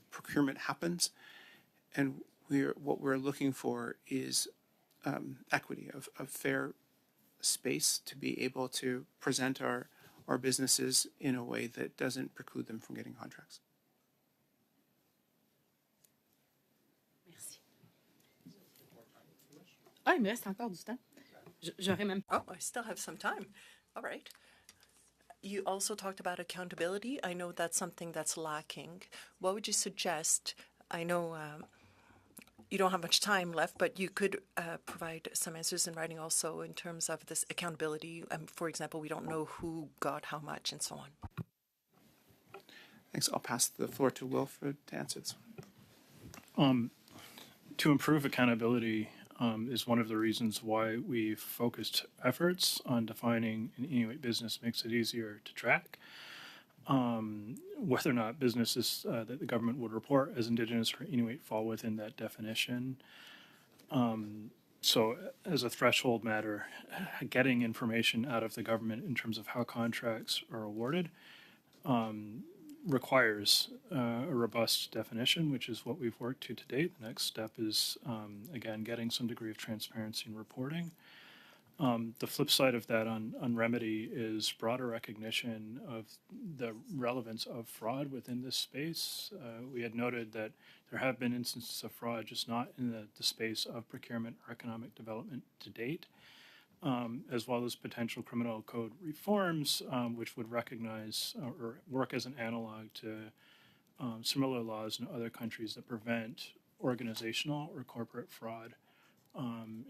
procurement happens, and what we're looking for is equity, of fair space to be able to present our businesses in a way that doesn't preclude them from getting contracts. Merci. Ah, il me reste encore du temps. J'aurais même. Oh, I still have some time. All right. You also talked about accountability. I know that's something that's lacking. What would you suggest? I know you don't have much time left, but you could provide some answers in writing also in terms of this accountability. For example, we don't know who got how much and so on. Thanks. I'll pass the floor to Wilfred to answer this. To improve accountability is one of the reasons why we've focused efforts on defining an Inuit business makes it easier to track whether or not businesses that the government would report as Indigenous or Inuit fall within that definition. So as a threshold matter, getting information out of the government in terms of how contracts are awarded requires a robust definition, which is what we've worked to date. The next step is, again, getting some degree of transparency in reporting. The flip side of that on remedy is broader recognition of the relevance of fraud within this space. We had noted that there have been instances of fraud, just not in the space of procurement or economic development to date, as well as potential criminal code reforms, which would recognize or work as an analog to similar laws in other countries that prevent organizational or corporate fraud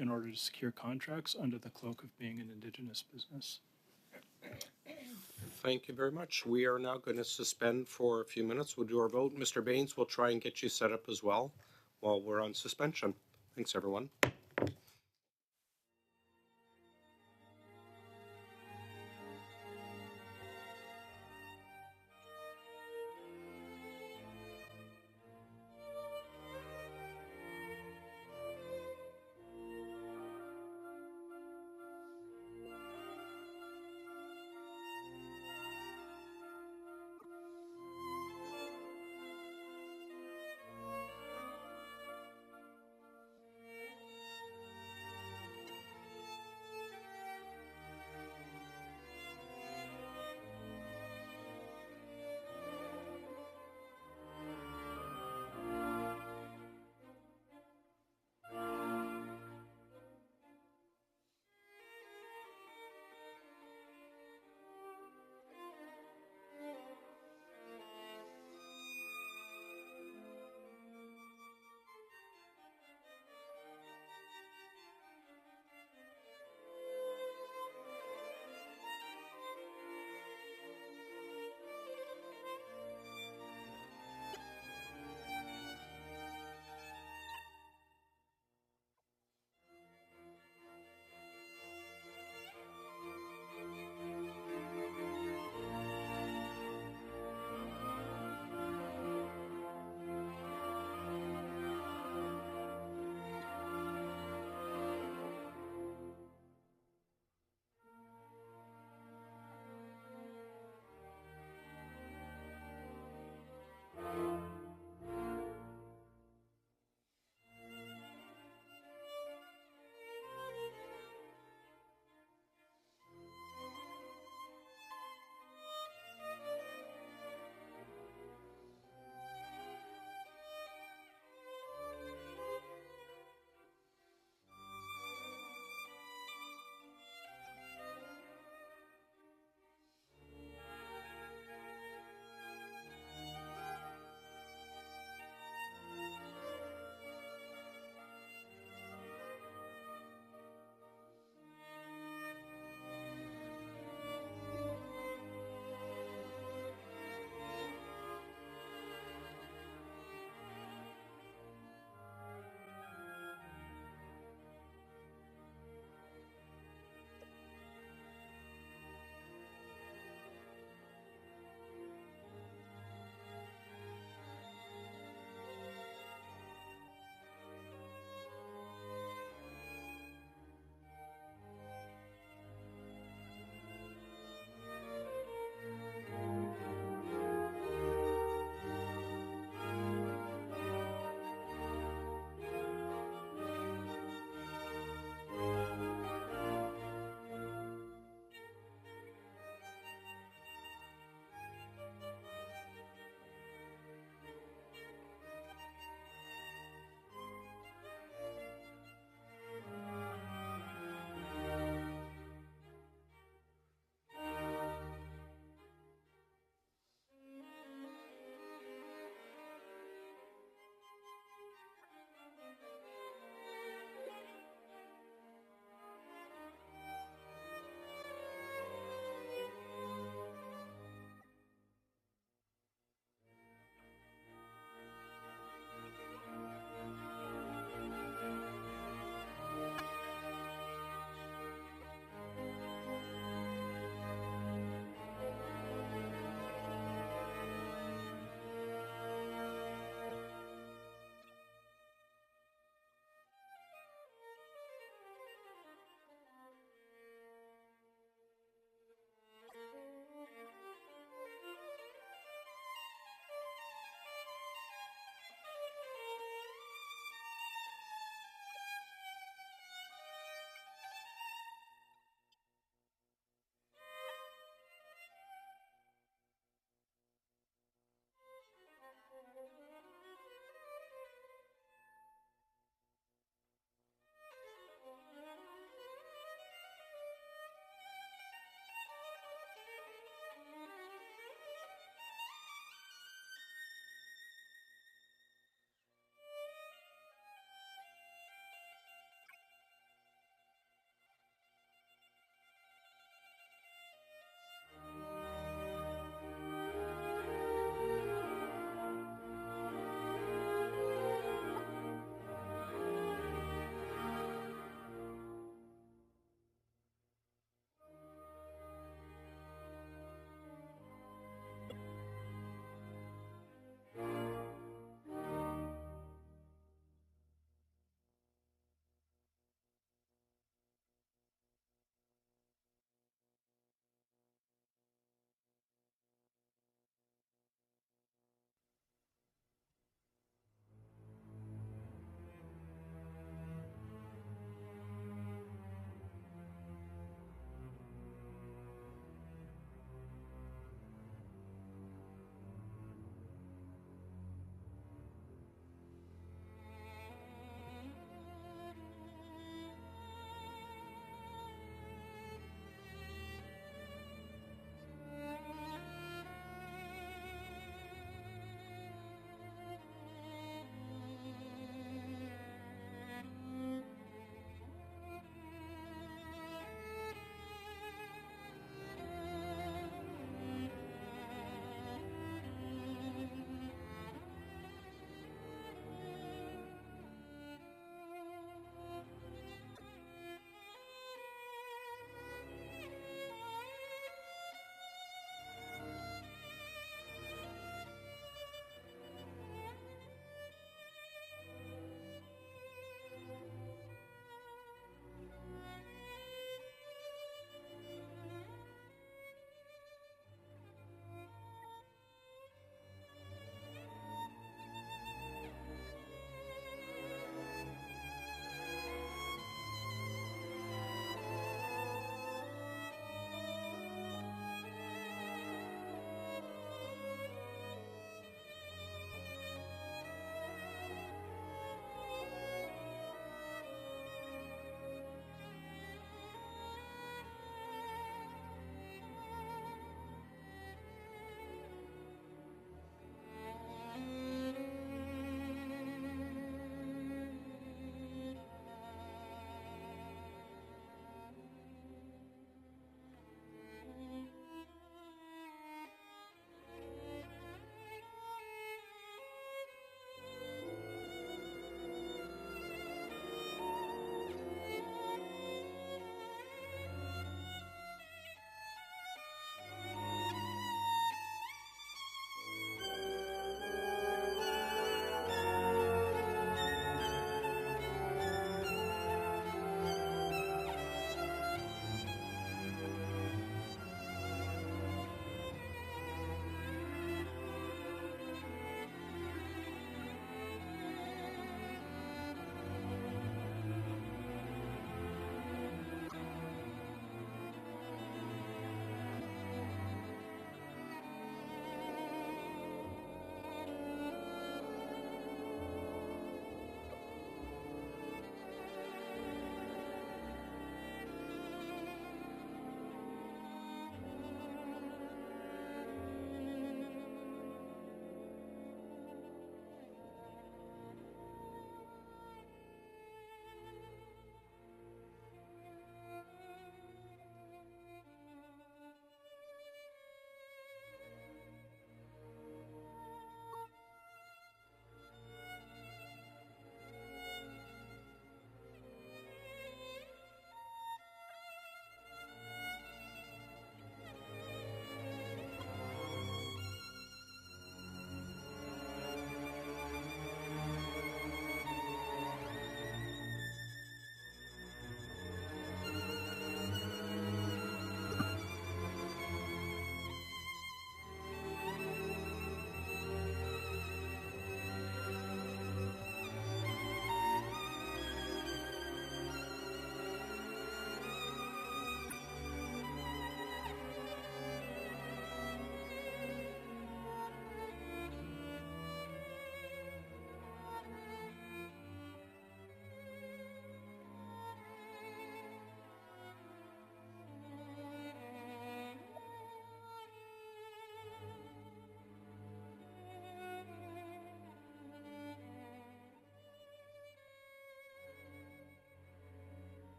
in order to secure contracts under the cloak of being an Indigenous business. Thank you very much. We are now going to suspend for a few minutes. We'll do our vote. Mr. Baines will try and get you set up as well while we're on suspension. Thanks, everyone.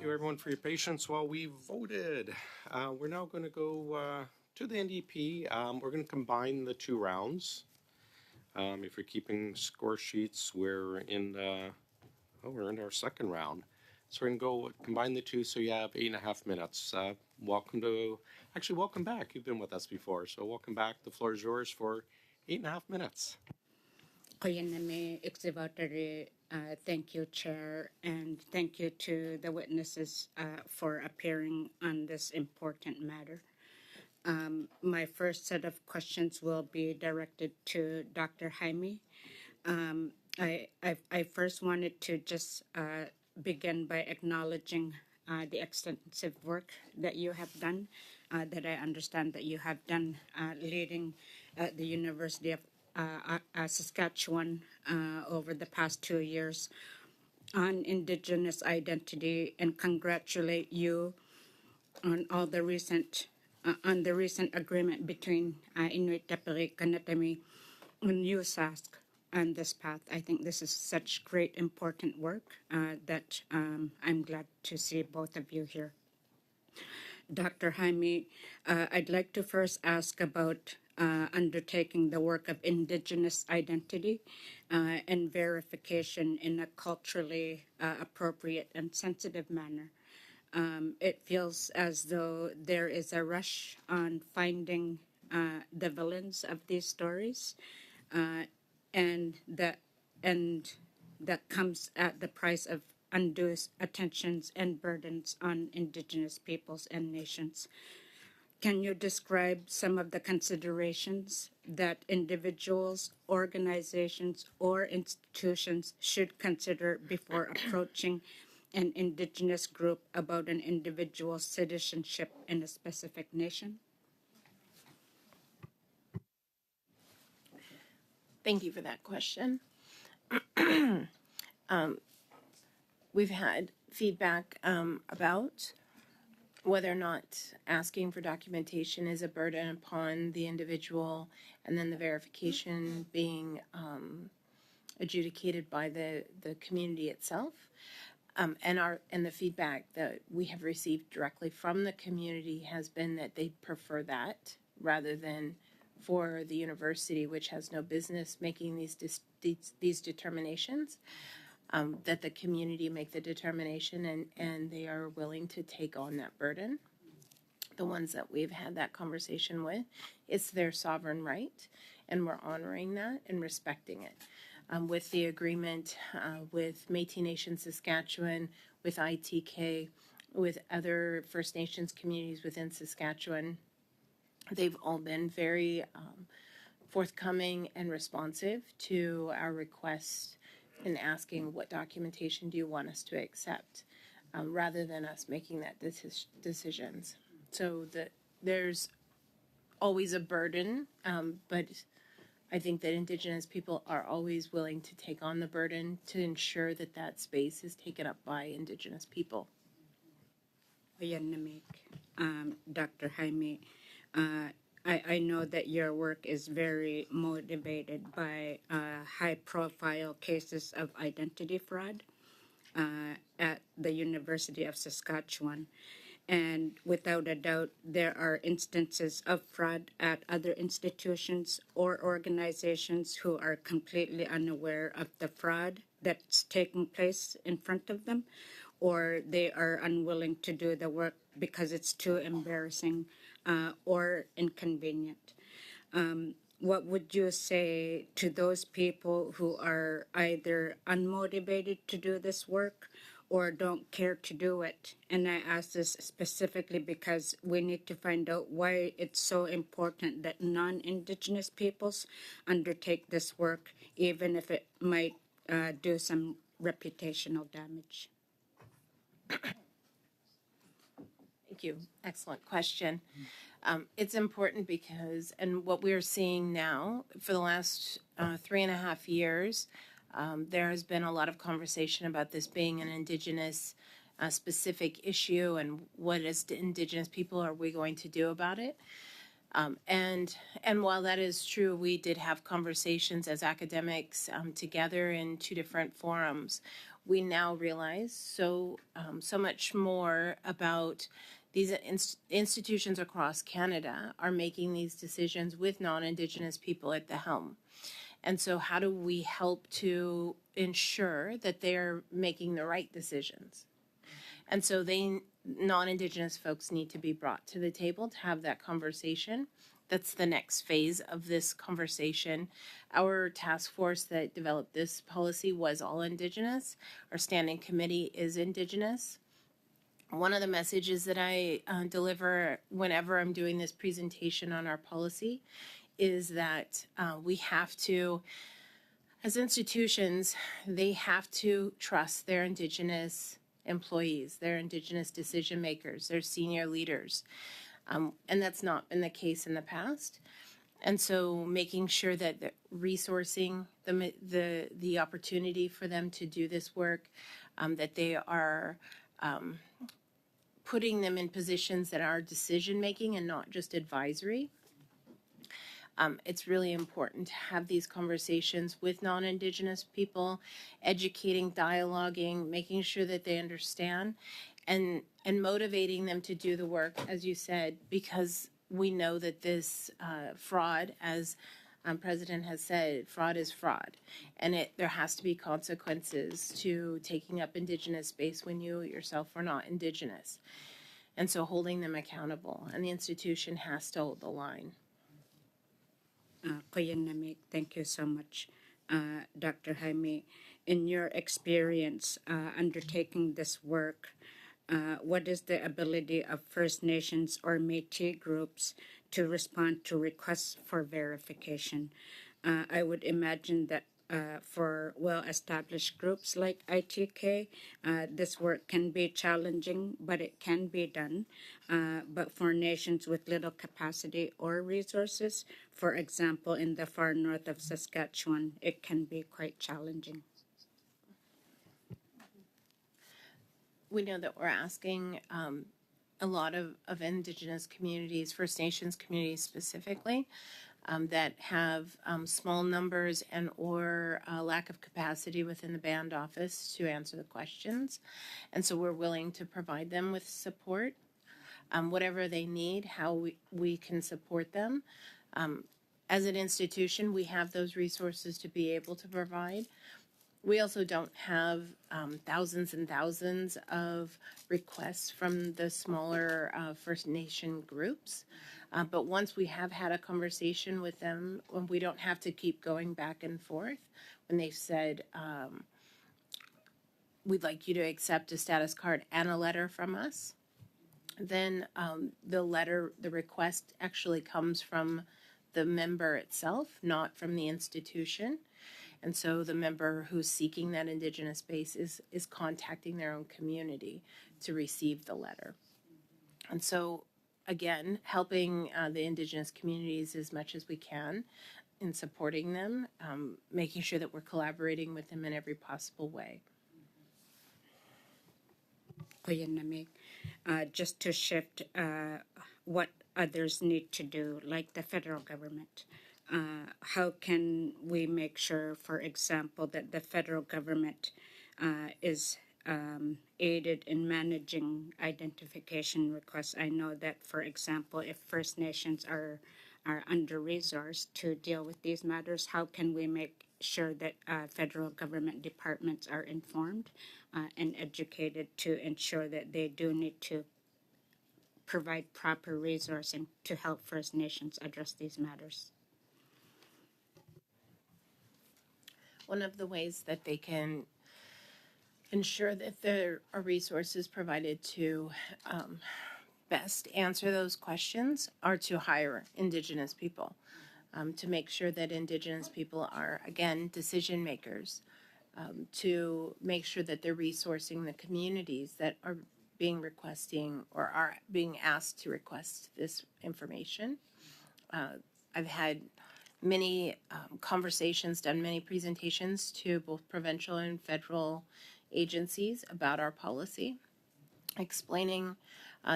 you, everyone, for your patience while we voted. We're now going to go to the NDP. We're going to combine the two rounds. If you're keeping score sheets, we're in our second round. So we're going to go combine the two, so you have 8.5 minutes. Welcome back. You've been with us before, so welcome back. The floor is yours for 8.5 minutes. Thank you, Chair, and thank you to the witnesses for appearing on this important matter. My first set of questions will be directed to Dr. Jaime. I first wanted to just begin by acknowledging the extensive work that you have done, that I understand that you have done leading the University of Saskatchewan over the past 2 years on Indigenous identity, and congratulate you on all the recent agreement between Inuit Tapiri, Kanatami, and USask on this path. I think this is such great, important work that I'm glad to see both of you here. Dr. Jaime, I'd like to first ask about undertaking the work of Indigenous identity and verification in a culturally appropriate and sensitive manner. It feels as though there is a rush on finding the villains of these stories, and that comes at the price of undue attentions and burdens on Indigenous peoples and nations. Can you describe some of the considerations that individuals, organizations, or institutions should consider before approaching an Indigenous group about an individual's citizenship in a specific nation? Thank you for that question. We've had feedback about whether or not asking for documentation is a burden upon the individual, and then the verification being adjudicated by the community itself. And the feedback that we have received directly from the community has been that they prefer that rather than for the university, which has no business making these determinations. That the community make the determination, and they are willing to take on that burden. The ones that we've had that conversation with, it's their sovereign right, and we're honoring that and respecting it. With the agreement with Métis Nation Saskatchewan, with ITK, with other First Nations communities within Saskatchewan, they've all been very forthcoming and responsive to our request and asking what documentation do you want us to accept, rather than us making that decisions. So there's always a burden, but I think that Indigenous people are always willing to take on the burden to ensure that that space is taken up by Indigenous people. Dr. Jaime, I know that your work is very motivated by high-profile cases of identity fraud at the University of Saskatchewan. And without a doubt, there are instances of fraud at other institutions or organizations who are completely unaware of the fraud that's taking place in front of them, or they are unwilling to do the work because it's too embarrassing or inconvenient. What would you say to those people who are either unmotivated to do this work or don't care to do it? And I ask this specifically because we need to find out why it's so important that non-Indigenous peoples undertake this work, even if it might do some reputational damage. Thank you. Excellent question. It's important because, and what we're seeing now for the last 3.5 years, there has been a lot of conversation about this being an Indigenous specific issue, and what as Indigenous people are we going to do about it? And while that is true, we did have conversations as academics together in two different forums. We now realize so much more about these institutions across Canada are making these decisions with non-Indigenous people at the helm. And so how do we help to ensure that they're making the right decisions? And so non-Indigenous folks need to be brought to the table to have that conversation. That's the next phase of this conversation. Our task force that developed this policy was all Indigenous. Our standing committee is Indigenous. One of the messages that I deliver whenever I'm doing this presentation on our policy is that we have to, as institutions, they have to trust their Indigenous employees, their Indigenous decision makers, their senior leaders. And that's not been the case in the past. And so making sure that resourcing the opportunity for them to do this work, that they are putting them in positions that are decision making and not just advisory. It's really important to have these conversations with non-Indigenous people, educating, dialoguing, making sure that they understand, and motivating them to do the work, as you said, because we know that this fraud, as President has said, fraud is fraud, and there has to be consequences to taking up Indigenous space when you yourself are not Indigenous, and so holding them accountable, and the institution has to hold the line. Koyanamik, thank you so much, Dr. Jaime. In your experience undertaking this work, what is the ability of First Nations or Métis groups to respond to requests for verification? I would imagine that for well-established groups like ITK, this work can be challenging, but it can be done. But for nations with little capacity or resources, for example, in the far north of Saskatchewan, it can be quite challenging. We know that we're asking a lot of Indigenous communities, First Nations communities specifically, that have small numbers and or lack of capacity within the band office to answer the questions. And so we're willing to provide them with support, whatever they need, how we can support them. As an institution, we have those resources to be able to provide. We also don't have thousands and thousands of requests from the smaller First Nation groups. But once we have had a conversation with them, when we don't have to keep going back and forth, when they've said, we'd like you to accept a status card and a letter from us, then the request actually comes from the member itself, not from the institution. And so the member who's seeking that Indigenous space is contacting their own community to receive the letter. And so, again, helping the Indigenous communities as much as we can in supporting them, making sure that we're collaborating with them in every possible way. Just to shift what others need to do, like the federal government. How can we make sure, for example, that the federal government is aided in managing identification requests? I know that, for example, if First Nations are under-resourced to deal with these matters, how can we make sure that federal government departments are informed and educated to ensure that they do need to provide proper resourcing to help First Nations address these matters? One of the ways that they can ensure that there are resources provided to best answer those questions are to hire Indigenous people, to make sure that Indigenous people are, again, decision makers, to make sure that they're resourcing the communities that are requesting or are being asked to request this information. I've had many conversations, done many presentations to both provincial and federal agencies about our policy, explaining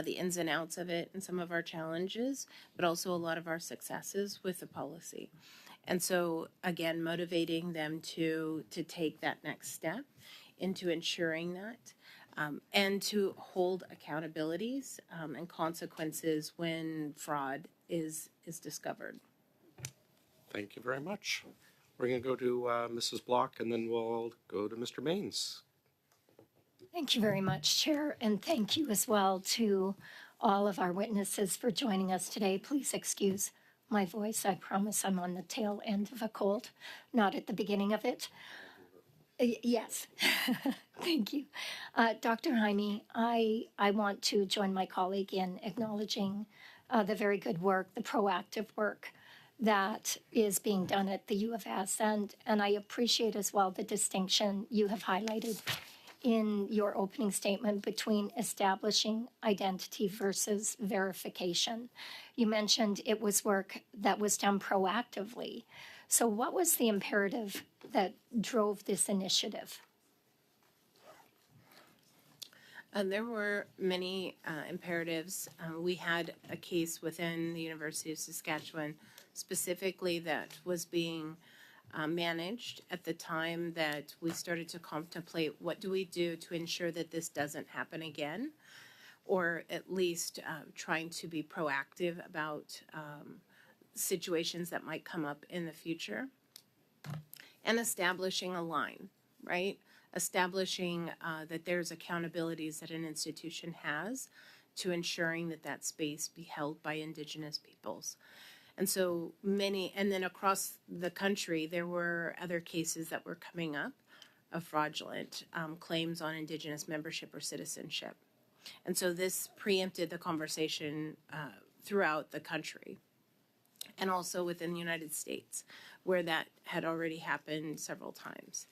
the ins and outs of it and some of our challenges, but also a lot of our successes with the policy. And so, again, motivating them to take that next step into ensuring that, and to hold accountabilities and consequences when fraud is discovered. Thank you very much. We're going to go to Mrs. Block, and then we'll go to Mr. Maines. Thank you very much, Chair, and thank you as well to all of our witnesses for joining us today. Please excuse my voice. I promise I'm on the tail end of a cold, not at the beginning of it. Yes, thank you. Dr. Jaime, I want to join my colleague in acknowledging the very good work, the proactive work that is being done at the U of S, and I appreciate as well the distinction you have highlighted in your opening statement between establishing identity versus verification. You mentioned it was work that was done proactively. So what was the imperative that drove this initiative? There were many imperatives. We had a case within the University of Saskatchewan specifically that was being managed at the time that we started to contemplate what do we do to ensure that this doesn't happen again, or at least trying to be proactive about situations that might come up in the future, and establishing a line, right? Establishing that there's accountabilities that an institution has to ensuring that that space be held by Indigenous peoples. And so many, and then across the country, there were other cases that were coming up of fraudulent claims on Indigenous membership or citizenship. And so this preempted the conversation throughout the country and also within the United States, where that had already happened several times.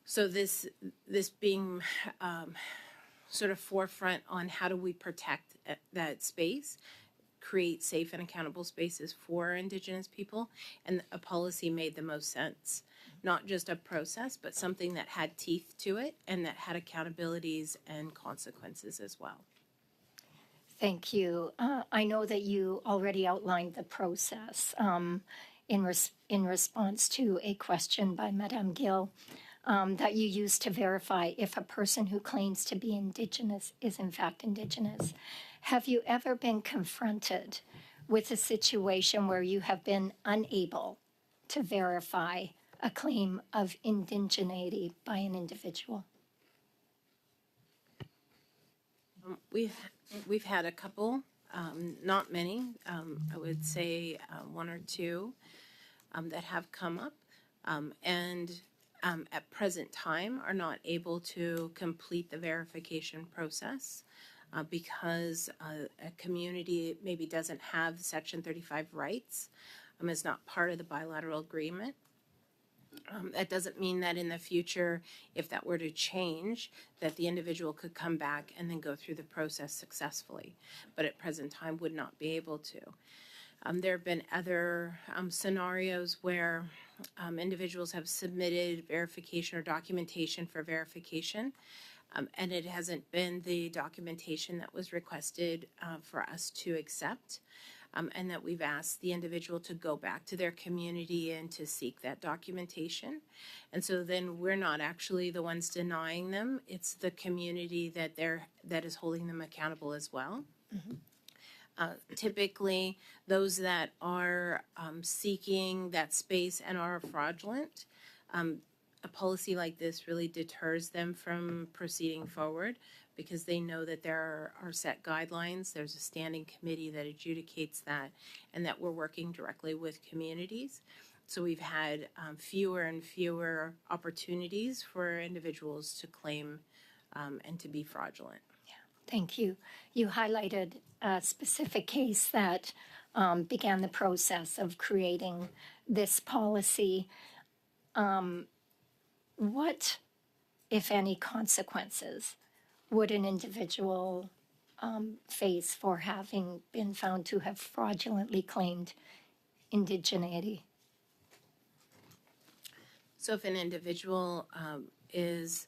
So this being sort of forefront on how do we protect that space, create safe and accountable spaces for Indigenous people, and a policy made the most sense. Not just a process, but something that had teeth to it and that had accountabilities and consequences as well. Thank you. I know that you already outlined the process in response to a question by Madame Gill that you use to verify if a person who claims to be Indigenous is in fact Indigenous. Have you ever been confronted with a situation where you have been unable to verify a claim of indigeneity by an individual? We've had a couple, not many. I would say one or two that have come up, and at present time are not able to complete the verification process because a community maybe doesn't have Section 35 rights, is not part of the bilateral agreement. That doesn't mean that in the future, if that were to change, that the individual could come back and then go through the process successfully, but at present time would not be able to. There have been other scenarios where individuals have submitted verification or documentation for verification, and it hasn't been the documentation that was requested for us to accept. And that we've asked the individual to go back to their community and to seek that documentation. And so then we're not actually the ones denying them. It's the community that is holding them accountable as well. Mm-hmm. Typically, those that are seeking that space and are fraudulent, a policy like this really deters them from proceeding forward, because they know that there are set guidelines. There's a standing committee that adjudicates that, and that we're working directly with communities. So we've had fewer and fewer opportunities for individuals to claim and to be fraudulent. Yeah, thank you. You highlighted a specific case that began the process of creating this policy. What, if any, consequences would an individual face for having been found to have fraudulently claimed indigeneity? So if an individual is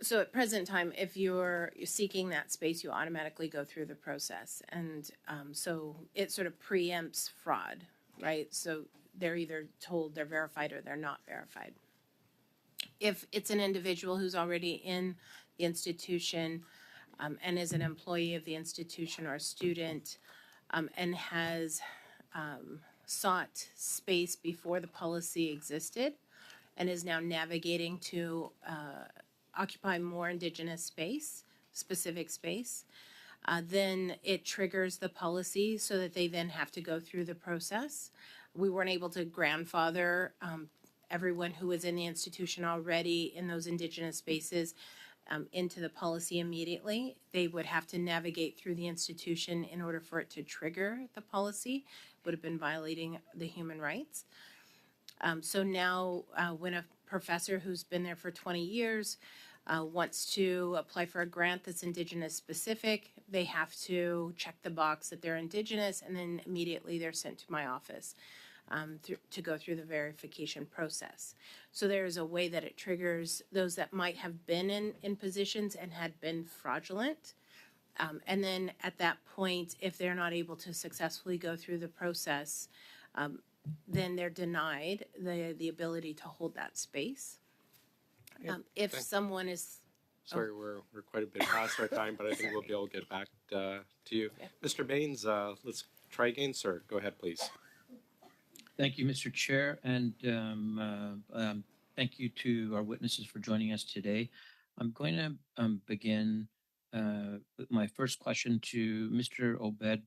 So at present time, if you're seeking that space, you automatically go through the process. And so it sort of preempts fraud, right? So they're either told they're verified or they're not verified. If it's an individual who's already in the institution and is an employee of the institution or a student and has sought space before the policy existed and is now navigating to occupy more Indigenous space, specific space, then it triggers the policy so that they then have to go through the process. We weren't able to grandfather everyone who was in the institution already in those Indigenous spaces into the policy immediately. They would have to navigate through the institution in order for it to trigger the policy, would have been violating the human rights. So now when a professor who's been there for 20 years wants to apply for a grant that's Indigenous specific, they have to check the box that they're Indigenous, and then immediately they're sent to my office to go through the verification process. So there's a way that it triggers those that might have been in positions and had been fraudulent. And then at that point, if they're not able to successfully go through the process, then they're denied the ability to hold that space. If someone is Sorry, we're quite a bit past our time, but I think we'll be able to get back to you. Yeah. Mr. Baines, let's try again, sir. Go ahead, please. Thank you, Mr. Chair, and thank you to our witnesses for joining us today. I'm going to begin with my first question to Mr. Obed.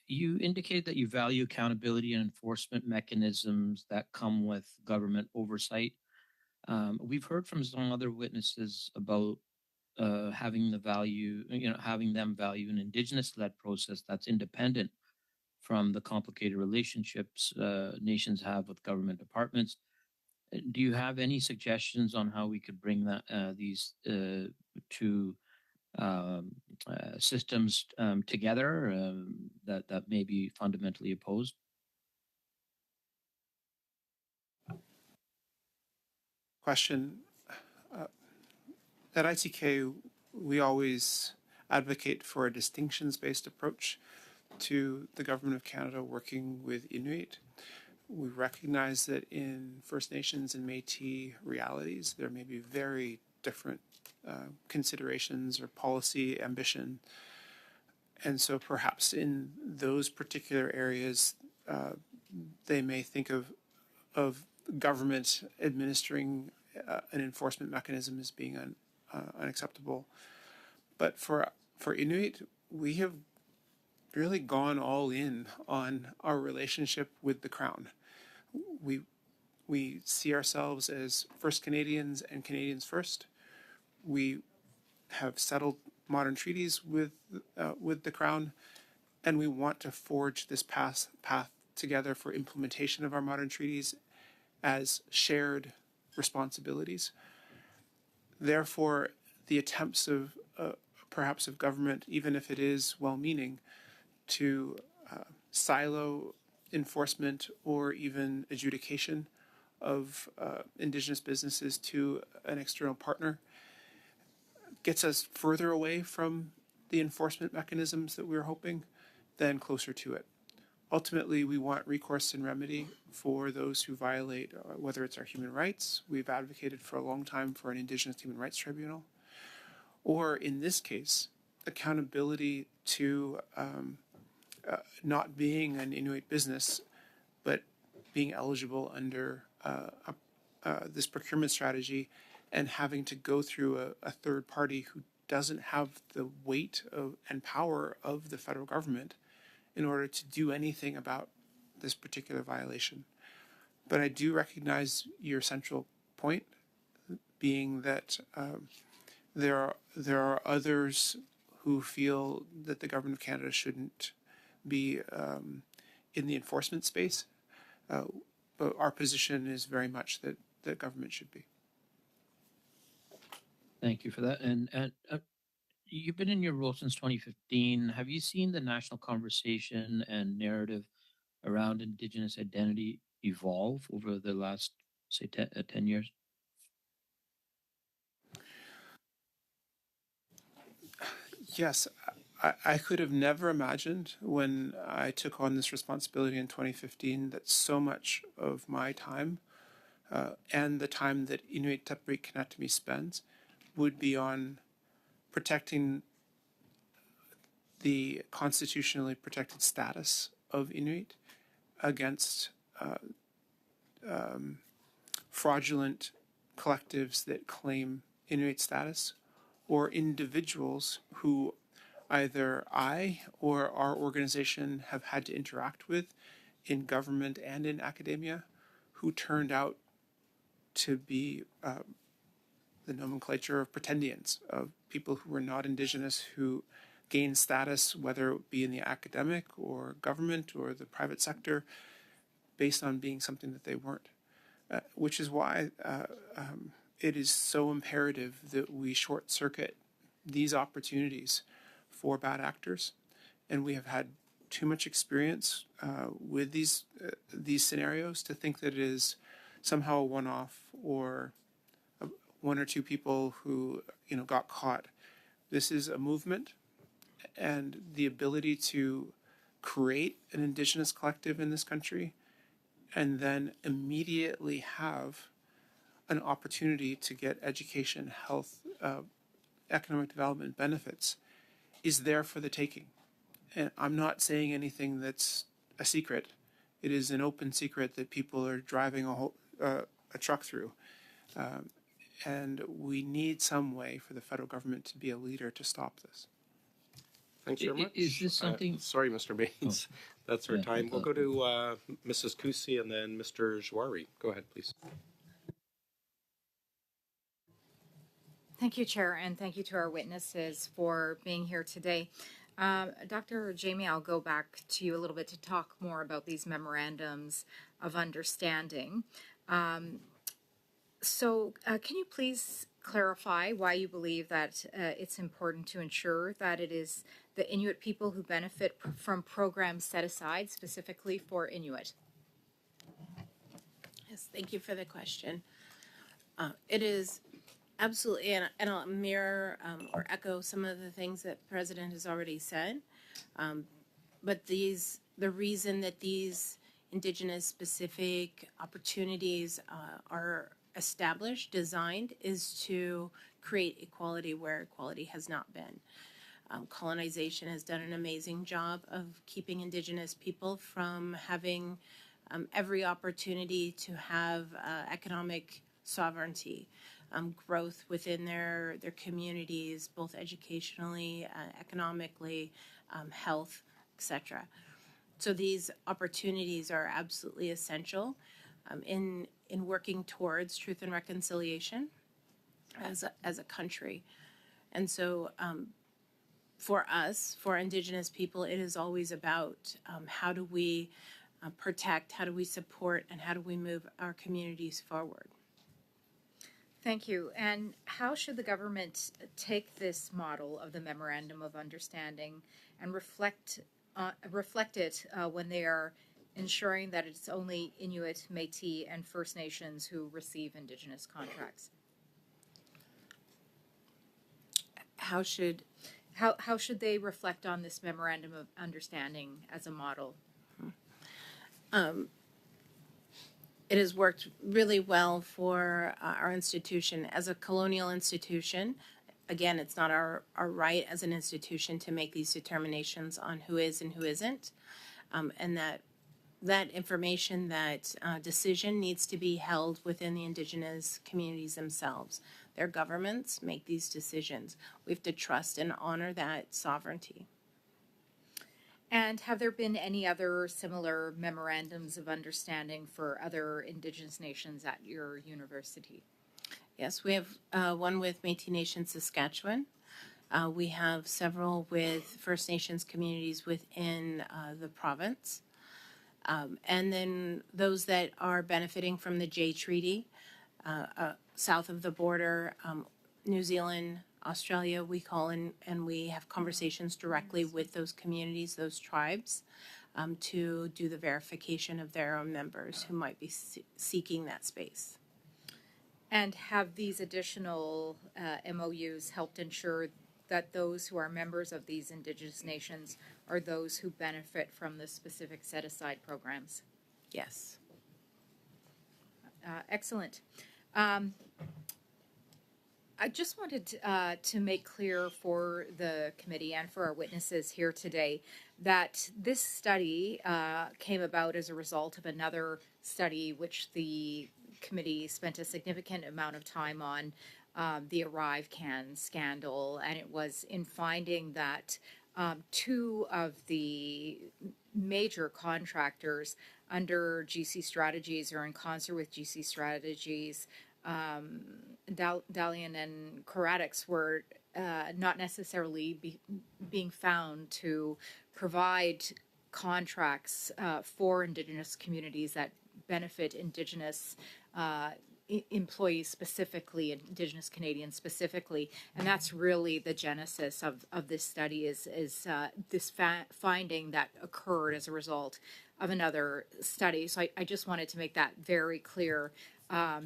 You indicated that you value accountability and enforcement mechanisms that come with government oversight. We've heard from some other witnesses about having them value an Indigenous-led process that's independent from the complicated relationships nations have with government departments. Do you have any suggestions on how we could bring these two systems together that may be fundamentally opposed? Question. At ITK, we always advocate for a distinctions-based approach to the Government of Canada working with Inuit. We recognize that in First Nations and Métis realities, there may be very different considerations or policy ambition. And so perhaps in those particular areas, they may think of government administering an enforcement mechanism as being unacceptable. But for Inuit, we have really gone all in on our relationship with the Crown. We see ourselves as First Canadians and Canadians first. We have settled modern treaties with the Crown, and we want to forge this path together for implementation of our modern treaties as shared responsibilities. Therefore, the attempts of perhaps of government, even if it is well-meaning, to silo enforcement or even adjudication of Indigenous businesses to an external partner gets us further away from the enforcement mechanisms that we were hoping than closer to it. Ultimately, we want recourse and remedy for those who violate, whether it's our human rights. We've advocated for a long time for an Indigenous Human Rights Tribunal, or in this case, accountability to not being an Inuit business, but being eligible under this procurement strategy and having to go through a third party who doesn't have the weight and power of the federal government in order to do anything about this particular violation. But I do recognize your central point, being that there are others who feel that the Government of Canada shouldn't be in the enforcement space, but our position is very much that the government should be. Thank you for that. And you've been in your role since 2015. Have you seen the national conversation and narrative around Indigenous identity evolve over the last, say, 10 years? Yes, I could have never imagined when I took on this responsibility in 2015 that so much of my time and the time that Inuit Taprik Kanatami spends would be on protecting the constitutionally protected status of Inuit against fraudulent collectives that claim Inuit status or individuals who either I or our organization have had to interact with in government and in academia who turned out to be the nomenclature of pretendians, of people who were not Indigenous who gained status, whether it be in the academic or government or the private sector, based on being something that they weren't. Which is why it is so imperative that we short circuit these opportunities for bad actors. And we have had too much experience with these scenarios to think that it is somehow a one-off or one or two people who got caught. This is a movement, and the ability to create an Indigenous collective in this country and then immediately have an opportunity to get education, health, economic development benefits is there for the taking. And I'm not saying anything that's a secret. It is an open secret that people are driving a truck through. And we need some way for the federal government to be a leader to stop this. Thanks very much. Is this something? Sorry, Mr. Baines. That's our time. We'll go to Mrs. Kusi and then Mr. Jouari. Go ahead, please. Thank you, Chair, and thank you to our witnesses for being here today. Dr. Jamie, I'll go back to you a little bit to talk more about these memorandums of understanding. So can you please clarify why you believe that it's important to ensure that it is the Inuit people who benefit from programs set aside specifically for Inuit? Yes, thank you for the question. It is absolutely, and I'll mirror or echo some of the things that the President has already said. But the reason that these Indigenous specific opportunities are established, designed, is to create equality where equality has not been. Colonization has done an amazing job of keeping Indigenous people from having every opportunity to have economic sovereignty, growth within their communities, both educationally, economically, health, etc. So these opportunities are absolutely essential in working towards truth and reconciliation as a country. And so for us, for Indigenous people, it is always about how do we protect, how do we support, and how do we move our communities forward. Thank you. And how should the government take this model of the Memorandum of Understanding and reflect it when they are ensuring that it's only Inuit, Métis, and First Nations who receive Indigenous contracts? How should they reflect on this Memorandum of Understanding as a model? It has worked really well for our institution as a colonial institution. Again, it's not our right as an institution to make these determinations on who is and who isn't, and that information, that decision needs to be held within the Indigenous communities themselves. Their governments make these decisions. We have to trust and honor that sovereignty. And have there been any other similar memorandums of understanding for other Indigenous nations at your university? Yes, we have one with Métis Nation Saskatchewan. We have several with First Nations communities within the province. And then those that are benefiting from the Jay Treaty, south of the border, New Zealand, Australia, we call in and we have conversations directly with those communities, those tribes, to do the verification of their own members who might be seeking that space. And have these additional MOUs helped ensure that those who are members of these Indigenous nations are those who benefit from the specific set-aside programs? Yes. Excellent. I just wanted to make clear for the committee and for our witnesses here today that this study came about as a result of another study which the committee spent a significant amount of time on, the Arrive Can scandal, and it was in finding that two of the major contractors under GC Strategies or in concert with GC Strategies, Dalian and Koradix, were not necessarily being found to provide contracts for Indigenous communities that benefit Indigenous employees specifically, Indigenous Canadians specifically, and that's really the genesis of this study is this finding that occurred as a result of another study. So I just wanted to make that very clear.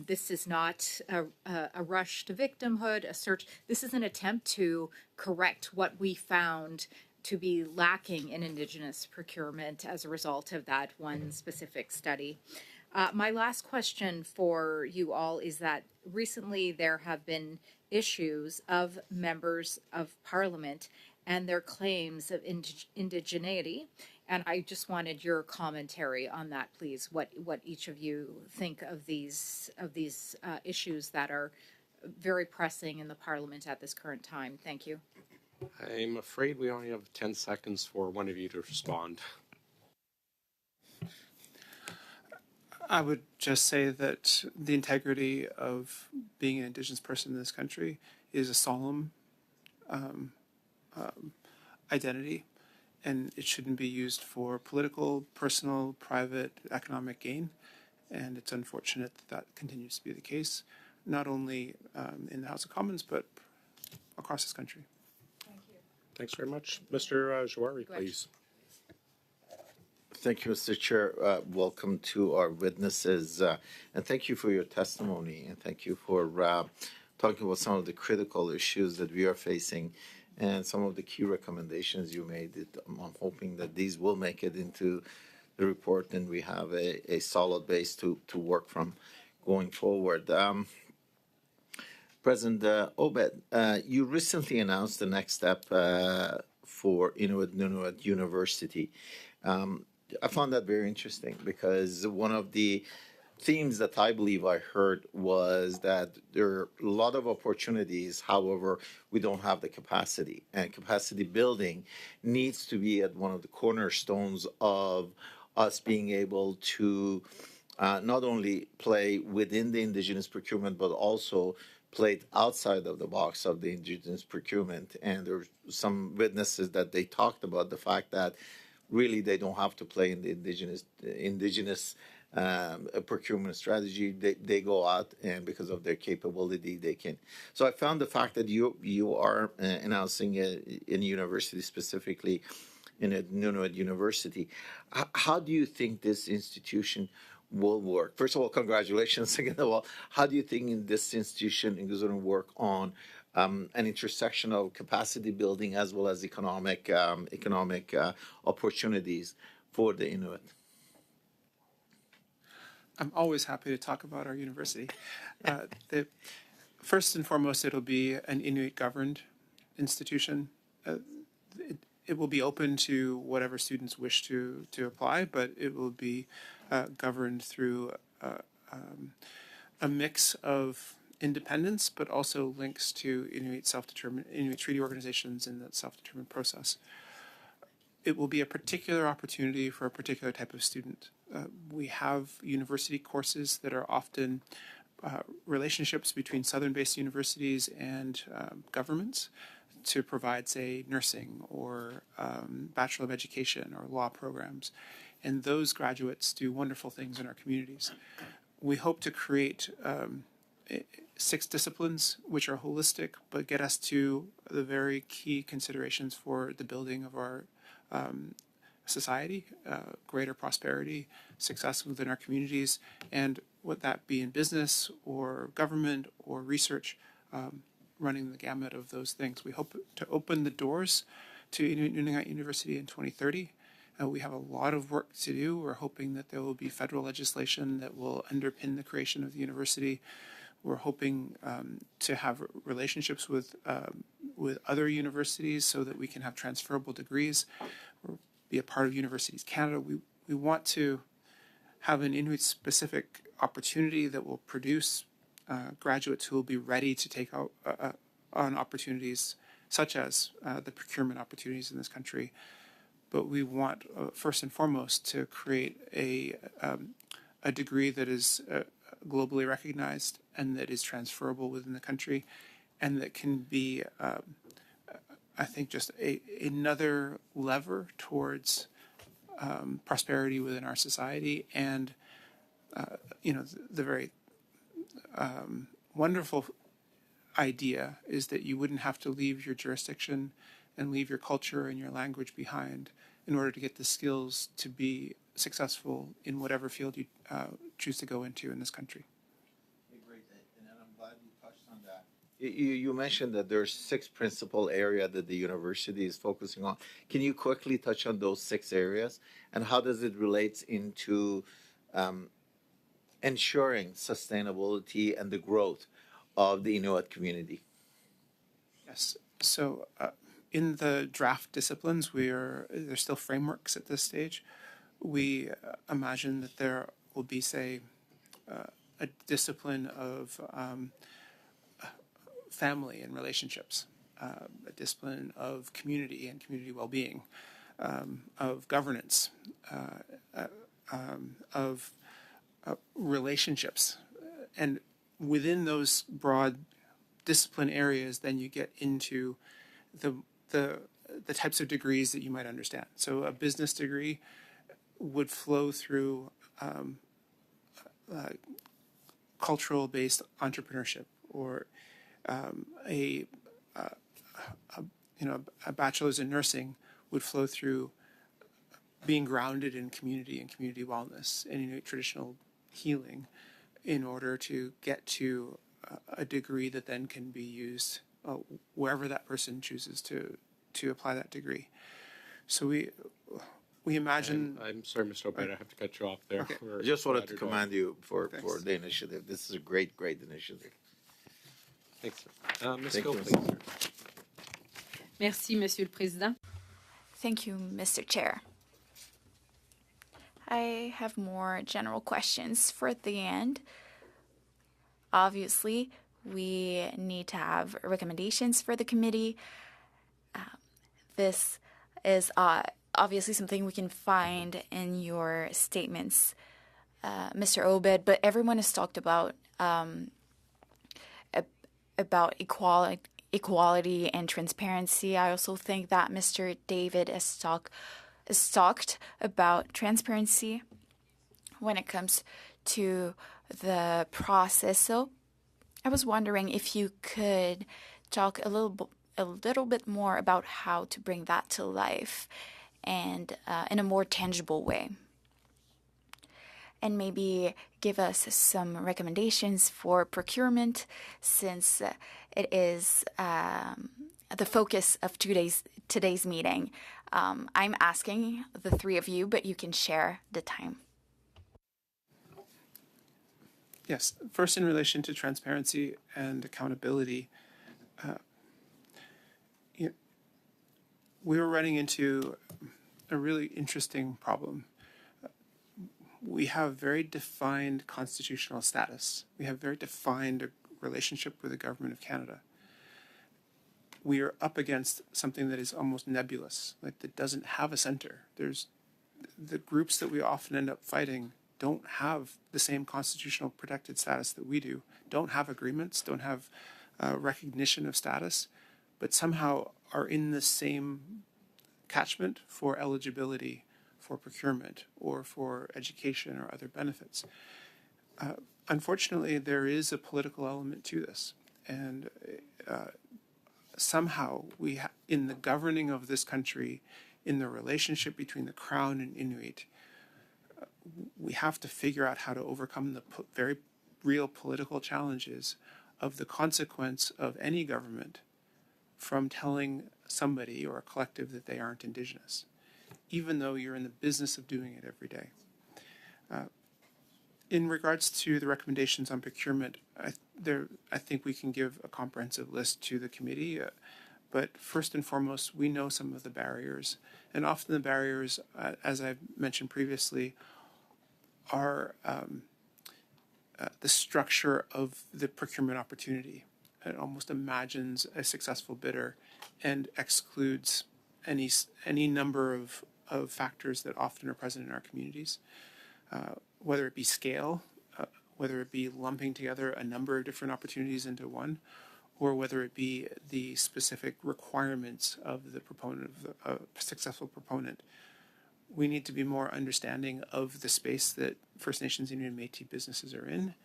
This is not a rush to victimhood, a search. This is an attempt to correct what we found to be lacking in Indigenous procurement as a result of that one specific study. My last question for you all is that recently there have been issues of members of Parliament and their claims of indigeneity. And I just wanted your commentary on that, please. What each of you think of these issues that are very pressing in the Parliament at this current time. Thank you. I'm afraid we only have 10 seconds for one of you to respond. I would just say that the integrity of being an Indigenous person in this country is a solemn identity, and it shouldn't be used for political, personal, private, economic gain. And it's unfortunate that that continues to be the case, not only in the House of Commons, but across this country. Thank you. Thanks very much. Mr. Jouari, please. Thank you, Mr. Chair. Welcome to our witnesses, and thank you for your testimony, and thank you for talking about some of the critical issues that we are facing and some of the key recommendations you made. I'm hoping that these will make it into the report and we have a solid base to work from going forward. President Obed, you recently announced the next step for Inuit University. I found that very interesting because one of the themes that I believe I heard was that there are a lot of opportunities. However, we don't have the capacity, and capacity building needs to be at one of the cornerstones of us being able to not only play within the Indigenous procurement, but also play outside of the box of the Indigenous procurement. And there's some witnesses that they talked about the fact that really they don't have to play in the indigenous procurement strategy. They go out, and because of their capability, they can. So I found the fact that you are announcing in university, specifically in a Nunavut University. How do you think this institution will work? First of all, congratulations. Second of all, how do you think this institution is going to work on an intersection of capacity building as well as economic opportunities for the Inuit? I'm always happy to talk about our university. First and foremost, it'll be an Inuit-governed institution. It will be open to whatever students wish to apply, but it will be governed through a mix of independence, but also links to Inuit treaty organizations in that self-determined process. It will be a particular opportunity for a particular type of student. We have university courses that are often relationships between southern-based universities and governments to provide, say, nursing or Bachelor of Education or law programs. And those graduates do wonderful things in our communities. We hope to create 6 disciplines which are holistic, but get us to the very key considerations for the building of our society, greater prosperity, success within our communities, and would that be in business or government or research, running the gamut of those things. We hope to open the doors to Inuit University in 2030. We have a lot of work to do. We're hoping that there will be federal legislation that will underpin the creation of the university. We're hoping to have relationships with other universities so that we can have transferable degrees or be a part of Universities Canada. We want to have an Inuit-specific opportunity that will produce graduates who will be ready to take out on opportunities such as the procurement opportunities in this country. But we want, first and foremost, to create a degree that is globally recognized and that is transferable within the country, and that can be, I think, just another lever towards prosperity within our society. And the very wonderful idea is that you wouldn't have to leave your jurisdiction and leave your culture and your language behind in order to get the skills to be successful in whatever field you choose to go into in this country. Great, and I'm glad you touched on that. You mentioned that there's 6 principal areas that the university is focusing on. Can you quickly touch on those 6 areas, and how does it relate into ensuring sustainability and the growth of the Inuit community? Yes. So in the draft disciplines, there's still frameworks at this stage. We imagine that there will be, say, a discipline of family and relationships, a discipline of community and community well-being, of governance, of relationships. And within those broad discipline areas, then you get into the types of degrees that you might understand. So a business degree would flow through cultural-based entrepreneurship, or a bachelor's in nursing would flow through being grounded in community and community wellness and Inuit traditional healing, in order to get to a degree that then can be used wherever that person chooses to apply that degree. So we imagine. I'm sorry, Mr. Obed, I have to cut you off there. Okay. I just wanted to commend you for the initiative. This is a great initiative. Thanks, sir. Ms. Thank Gill, you, please. Merci, Monsieur le Président. Thank you, Mr. Chair. I have more general questions for the end. Obviously, we need to have recommendations for the committee. This is obviously something we can find in your statements, Mr. Obed, but everyone has talked about equality and transparency. I also think that Mr. David has talked about transparency when it comes to the process. So I was wondering if you could talk a little bit more about how to bring that to life and in a more tangible way. And maybe give us some recommendations for procurement, since it is the focus of today's meeting. I'm asking the 3 of you, but you can share the time. Yes. First, in relation to transparency and accountability, we were running into a really interesting problem. We have very defined constitutional status. We have very defined relationship with the Government of Canada. We are up against something that is almost nebulous, like that doesn't have a center. There's the groups that we often end up fighting don't have the same constitutional protected status that we do, don't have agreements, don't have recognition of status, but somehow are in the same catchment for eligibility for procurement or for education or other benefits. Unfortunately, there is a political element to this, and somehow in the governing of this country, in the relationship between the Crown and Inuit, we have to figure out how to overcome the very real political challenges of the consequence of any government from telling somebody or a collective that they aren't Indigenous, even though you're in the business of doing it every day. In regards to the recommendations on procurement, I think we can give a comprehensive list to the committee. But first and foremost, we know some of the barriers. And often the barriers, as I've mentioned previously, are the structure of the procurement opportunity. It almost imagines a successful bidder and excludes any number of factors that often are present in our communities, whether it be scale, whether it be lumping together a number of different opportunities into one, or whether it be the specific requirements of the proponent, of a successful proponent. We need to be more understanding of the space that First Nations, Inuit, and Métis businesses are in,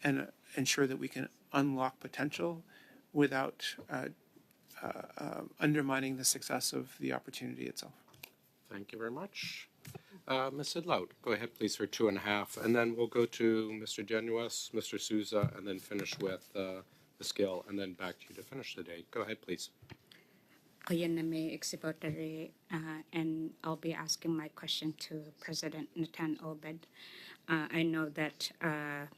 and ensure that we can unlock potential without undermining the success of the opportunity itself. Thank you very much. Ms. Idlout, go ahead, please, for 2.5, and then we'll go to Mr. Genuis, Mr. Souza, and then finish with the skill, and then back to you to finish the day. Go ahead, please. And I'll be asking my question to President Natan Obed. I know that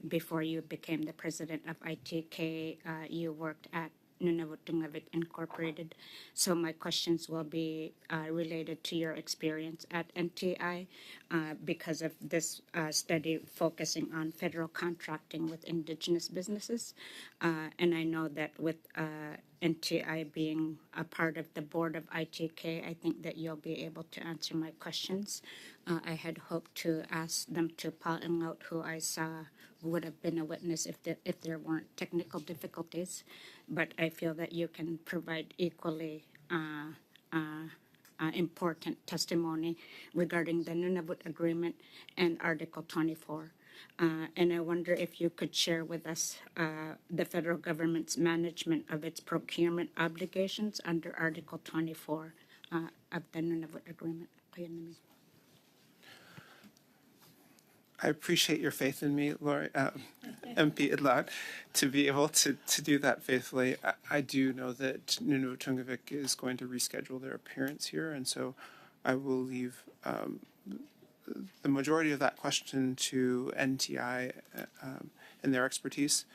before you became the president of ITK, you worked at Nunavut Tungavik Incorporated. So my questions will be related to your experience at NTI because of this study focusing on federal contracting with Indigenous businesses. And I know that with NTI being a part of the board of ITK, I think that you'll be able to answer my questions. I had hoped to ask them to pulling out who I saw would have been a witness if there weren't technical difficulties, but I feel that you can provide equally important testimony regarding the Nunavut Agreement and Article 24. And I wonder if you could share with us the federal government's management of its procurement obligations under Article 24 of the Nunavut Agreement. I appreciate your faith in me, Lori, MP Idlout, to be able to do that faithfully. I do know that Nunavut Tungavik is going to reschedule their appearance here, and so I will leave the majority of that question to NTI and their expertise.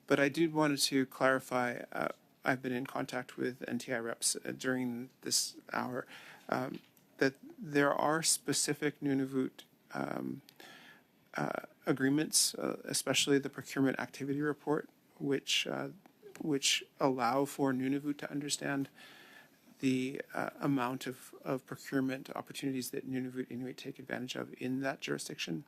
But I did want to clarify, I've been in contact with NTI reps during this hour, that there are specific Nunavut agreements, especially the procurement activity report, which allow for Nunavut to understand the amount of procurement opportunities that Nunavut Inuit take advantage of in that jurisdiction,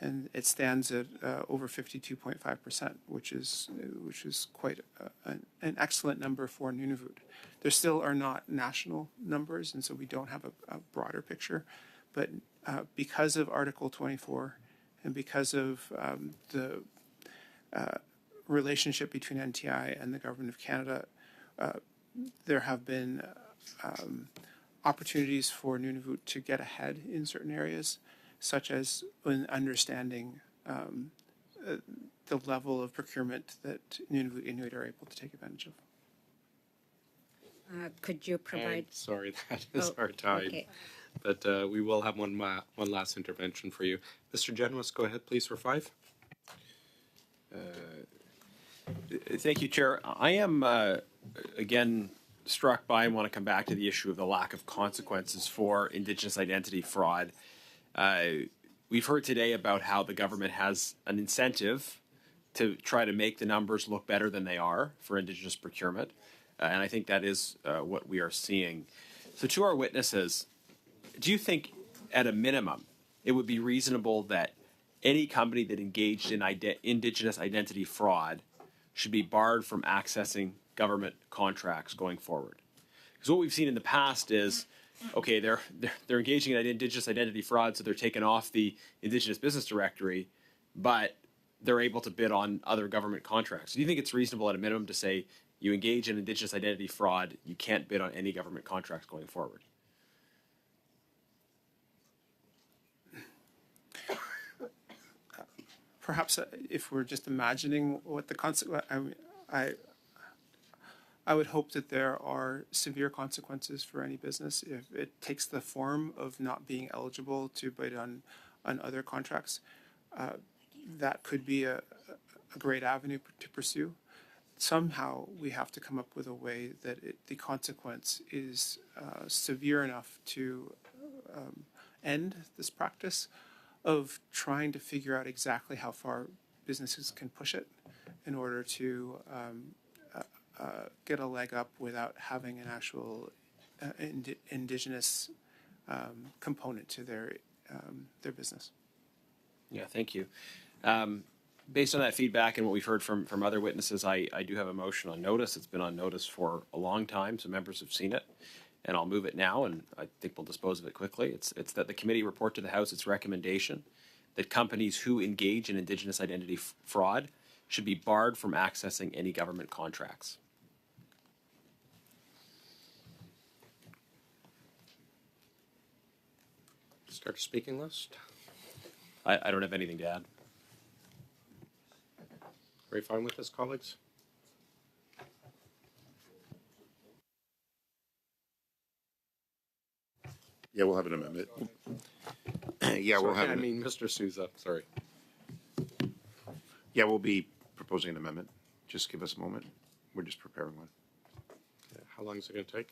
and it stands at over 52.5%, which is quite an excellent number for Nunavut. There still are not national numbers, and so we don't have a broader picture, but because of Article 24 and because of the relationship between NTI and the Government of Canada, there have been opportunities for Nunavut to get ahead in certain areas, such as in understanding the level of procurement that Nunavut Inuit are able to take advantage of. Could you provide? Sorry, that is our time. Okay. But we will have one last intervention for you. Mr. Genuis, go ahead, please, for 5. Thank you, Chair. I am, again, struck by and want to come back to the issue of the lack of consequences for Indigenous identity fraud. We've heard today about how the government has an incentive to try to make the numbers look better than they are for Indigenous procurement. And I think that is what we are seeing. So to our witnesses, do you think at a minimum it would be reasonable that any company that engaged in Indigenous identity fraud should be barred from accessing government contracts going forward? Because what we've seen in the past is, okay, they're engaging in Indigenous identity fraud, so they're taken off the Indigenous Business Directory, but they're able to bid on other government contracts. Do you think it's reasonable at a minimum to say you engage in Indigenous identity fraud, you can't bid on any government contracts going forward? Perhaps if we're just imagining what the consequence, I would hope that there are severe consequences for any business if it takes the form of not being eligible to bid on other contracts. That could be a great avenue to pursue. Somehow we have to come up with a way that the consequence is severe enough to end this practice of trying to figure out exactly how far businesses can push it in order to get a leg up without having an actual indigenous component to their business. Yeah, thank you. Based on that feedback and what we've heard from other witnesses, I do have a motion on notice. It's been on notice for a long time, so members have seen it. And I'll move it now, and I think we'll dispose of it quickly. It's that the committee report to the House its recommendation that companies who engage in Indigenous identity fraud should be barred from accessing any government contracts. Start a speaking list. I don't have anything to add. Very fine with this, colleagues? Yeah, we'll have an amendment. Yeah, we'll have. I mean, Mr. Souza, sorry. Yeah, we'll be proposing an amendment. Just give us a moment. We're just preparing one. Yeah, how long is it going to take?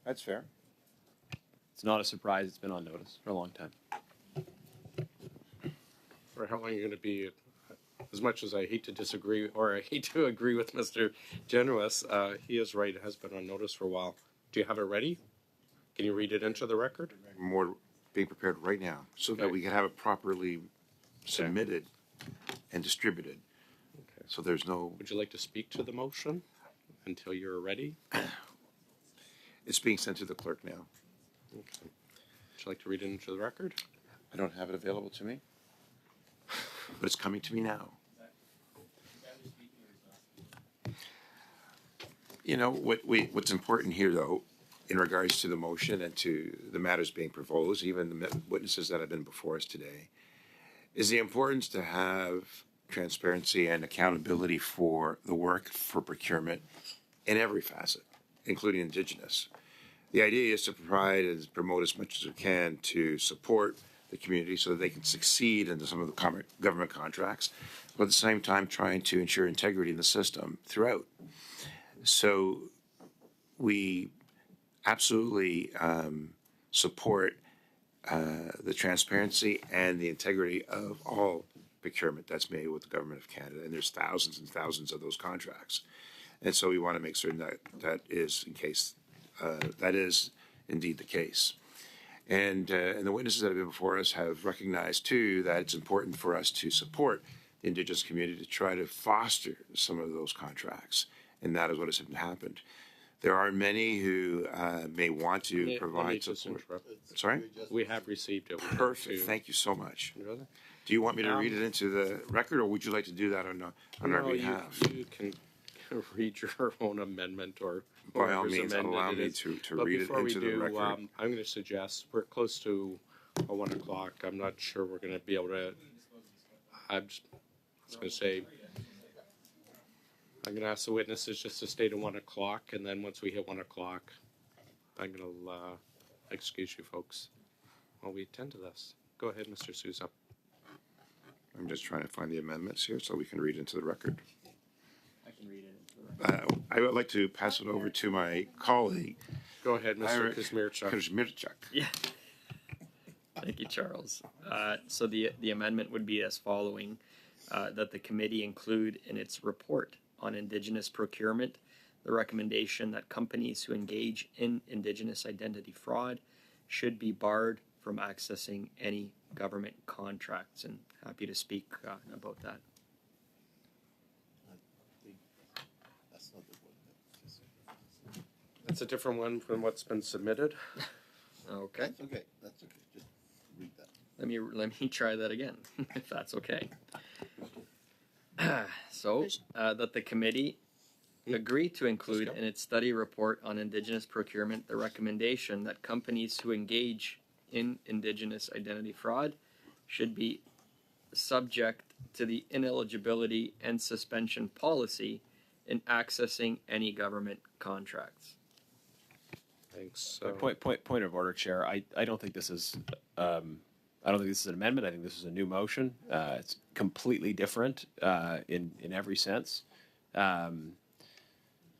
That's fair. It's not a surprise. It's been on notice for a long time. For how long are you going to be? As much as I hate to disagree, or I hate to agree with Mr. Genuis, he is right. It has been on notice for a while. Do you have it ready? Can you read it into the record? More being prepared right now so that we can have it properly submitted and distributed. Okay. So there's no. Would you like to speak to the motion until you're ready? It's being sent to the clerk now. Okay. Would you like to read it into the record? I don't have it available to me, but it's coming to me now. You know, what's important here, though, in regards to the motion and to the matters being proposed, even the witnesses that have been before us today, is the importance to have transparency and accountability for the work for procurement in every facet, including Indigenous. The idea is to provide and promote as much as we can to support the community so that they can succeed in some of the government contracts, but at the same time trying to ensure integrity in the system throughout. So we absolutely support the transparency and the integrity of all procurement that's made with the Government of Canada, and there's thousands and thousands of those contracts. And so we want to make certain that that is indeed the case. And the witnesses that have been before us have recognized, too, that it's important for us to support the Indigenous community to try to foster some of those contracts. And that is what has happened. There are many who may want to provide support. Sorry? We have received it. Perfect. Thank you so much. Do you want me to read it into the record, or would you like to do that on our behalf? You can read your own amendment or by all means, allow me to read it into the record. I'm going to suggest we're close to 1 o'clock. I'm not sure we're going to be able to. I was going to say, I'm going to ask the witnesses just to stay to 1 o'clock, and then once we hit 1 o'clock, I'm going to excuse you folks while we attend to this. Go ahead, Mr. Souza. I'm just trying to find the amendments here so we can read into the record. I can read it into the record. I would like to pass it over to my colleague. Go ahead, Mr. Kazmierczak. Yeah. Thank you, Charles. So the amendment would be as following, that the committee include in its report on Indigenous procurement the recommendation that companies who engage in Indigenous identity fraud should be barred from accessing any government contracts, and happy to speak about that. That's a different one from what's been submitted. Okay. That's okay. That's okay. Just read that. Let me try that again, if that's okay. So, that the committee agree to include in its study report on Indigenous procurement the recommendation that companies who engage in Indigenous identity fraud should be subject to the ineligibility and suspension policy in accessing any government contracts. Thanks. Point of order, Chair. I don't think this is I don't think this is an amendment. I think this is a new motion. It's completely different in every sense from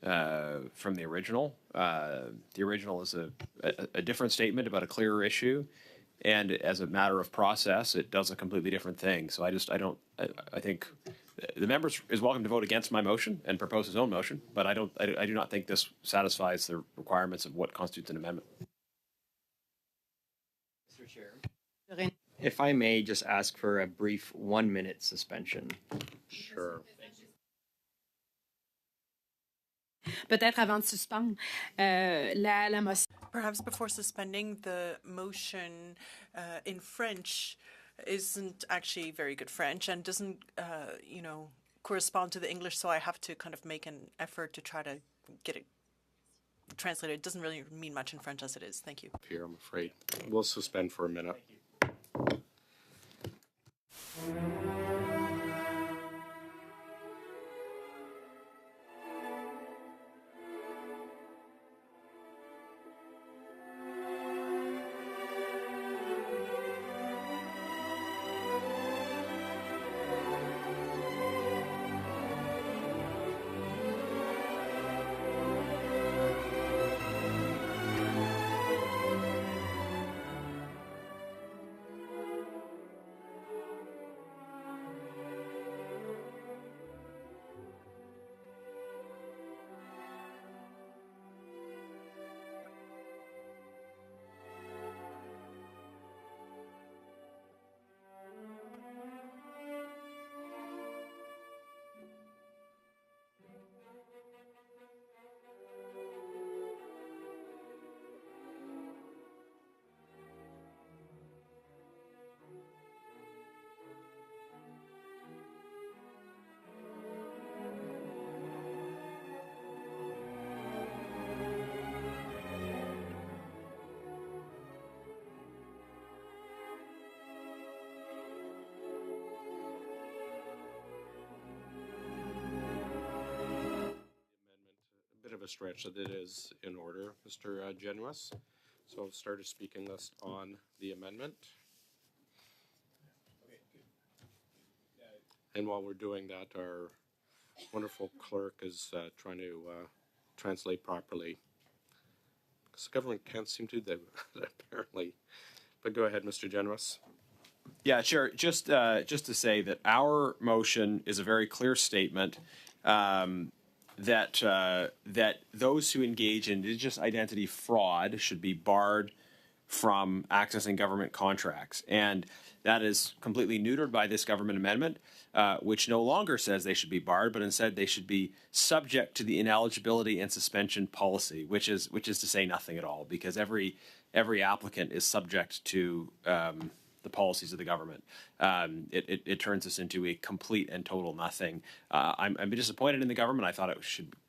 the original. The original is a different statement about a clearer issue, and as a matter of process, it does a completely different thing. So I think the member is welcome to vote against my motion and propose his own motion, but I do not think this satisfies the requirements of what constitutes an amendment. Mr. Chair, if I may just ask for a brief 1-minute suspension. Sure. Peut-être avant de suspendre, la motion. Perhaps before suspending, the motion in French isn't actually very good French and doesn't, correspond to the English, so I have to kind of make an effort to try to get it translated. It doesn't really mean much in French as it is. Thank you. Here, I'm afraid. We'll suspend for a minute. Bit of a stretch that it is in order, Mr. Genuis. So I'll start a speaking list on the amendment. And while we're doing that, our wonderful clerk is trying to translate properly. Because the government can't seem to do that, apparently. But go ahead, Mr. Genuis. Yeah, Chair, just to say that our motion is a very clear statement that those who engage in Indigenous identity fraud should be barred from accessing government contracts. And that is completely neutered by this government amendment, which no longer says they should be barred, but instead they should be subject to the ineligibility and suspension policy, which is to say nothing at all, because every applicant is subject to the policies of the government. It turns us into a complete and total nothing. I'm disappointed in the government. I thought it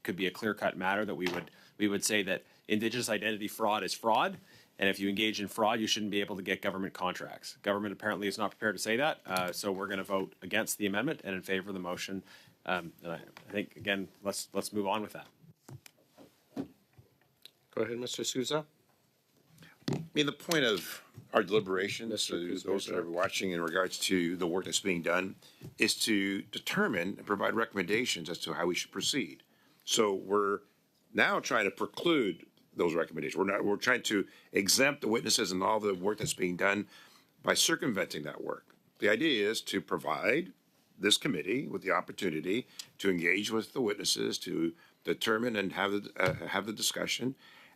could be a clear-cut matter that we would say that Indigenous identity fraud is fraud, and if you engage in fraud, you shouldn't be able to get government contracts. Government apparently is not prepared to say that, so we're going to vote against the amendment and in favor of the motion. And I think again, let's move on with that. Go ahead, Mr. Souza. I mean, the point of our deliberations, those that are watching in regards to the work that's being done, is to determine and provide recommendations as to how we should proceed. So we're now trying to preclude those recommendations. We're trying to exempt the witnesses and all the work that's being done by circumventing that work. The idea is to provide this committee with the opportunity to engage with the witnesses, to determine and have the discussion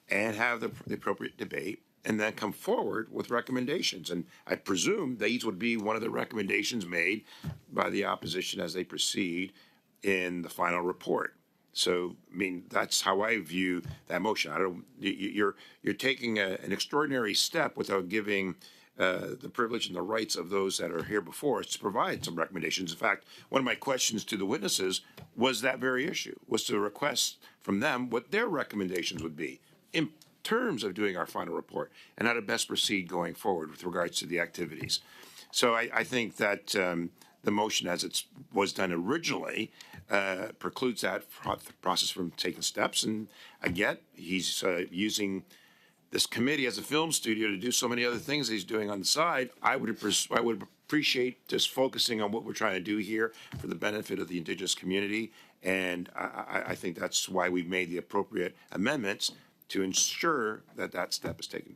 and have the appropriate debate, and then come forward with recommendations. And I presume these would be one of the recommendations made by the opposition as they proceed in the final report. So, I mean, that's how I view that motion. You're taking an extraordinary step without giving the privilege and the rights of those that are here before us to provide some recommendations. In fact, one of my questions to the witnesses was that very issue, was to request from them what their recommendations would be in terms of doing our final report and how to best proceed going forward with regards to the activities. So I think that the motion as it was done originally precludes that process from taking steps. And again, he's using this committee as a film studio to do so many other things he's doing on the side. I would appreciate just focusing on what we're trying to do here for the benefit of the Indigenous community. And I think that's why we've made the appropriate amendments to ensure that that step is taken.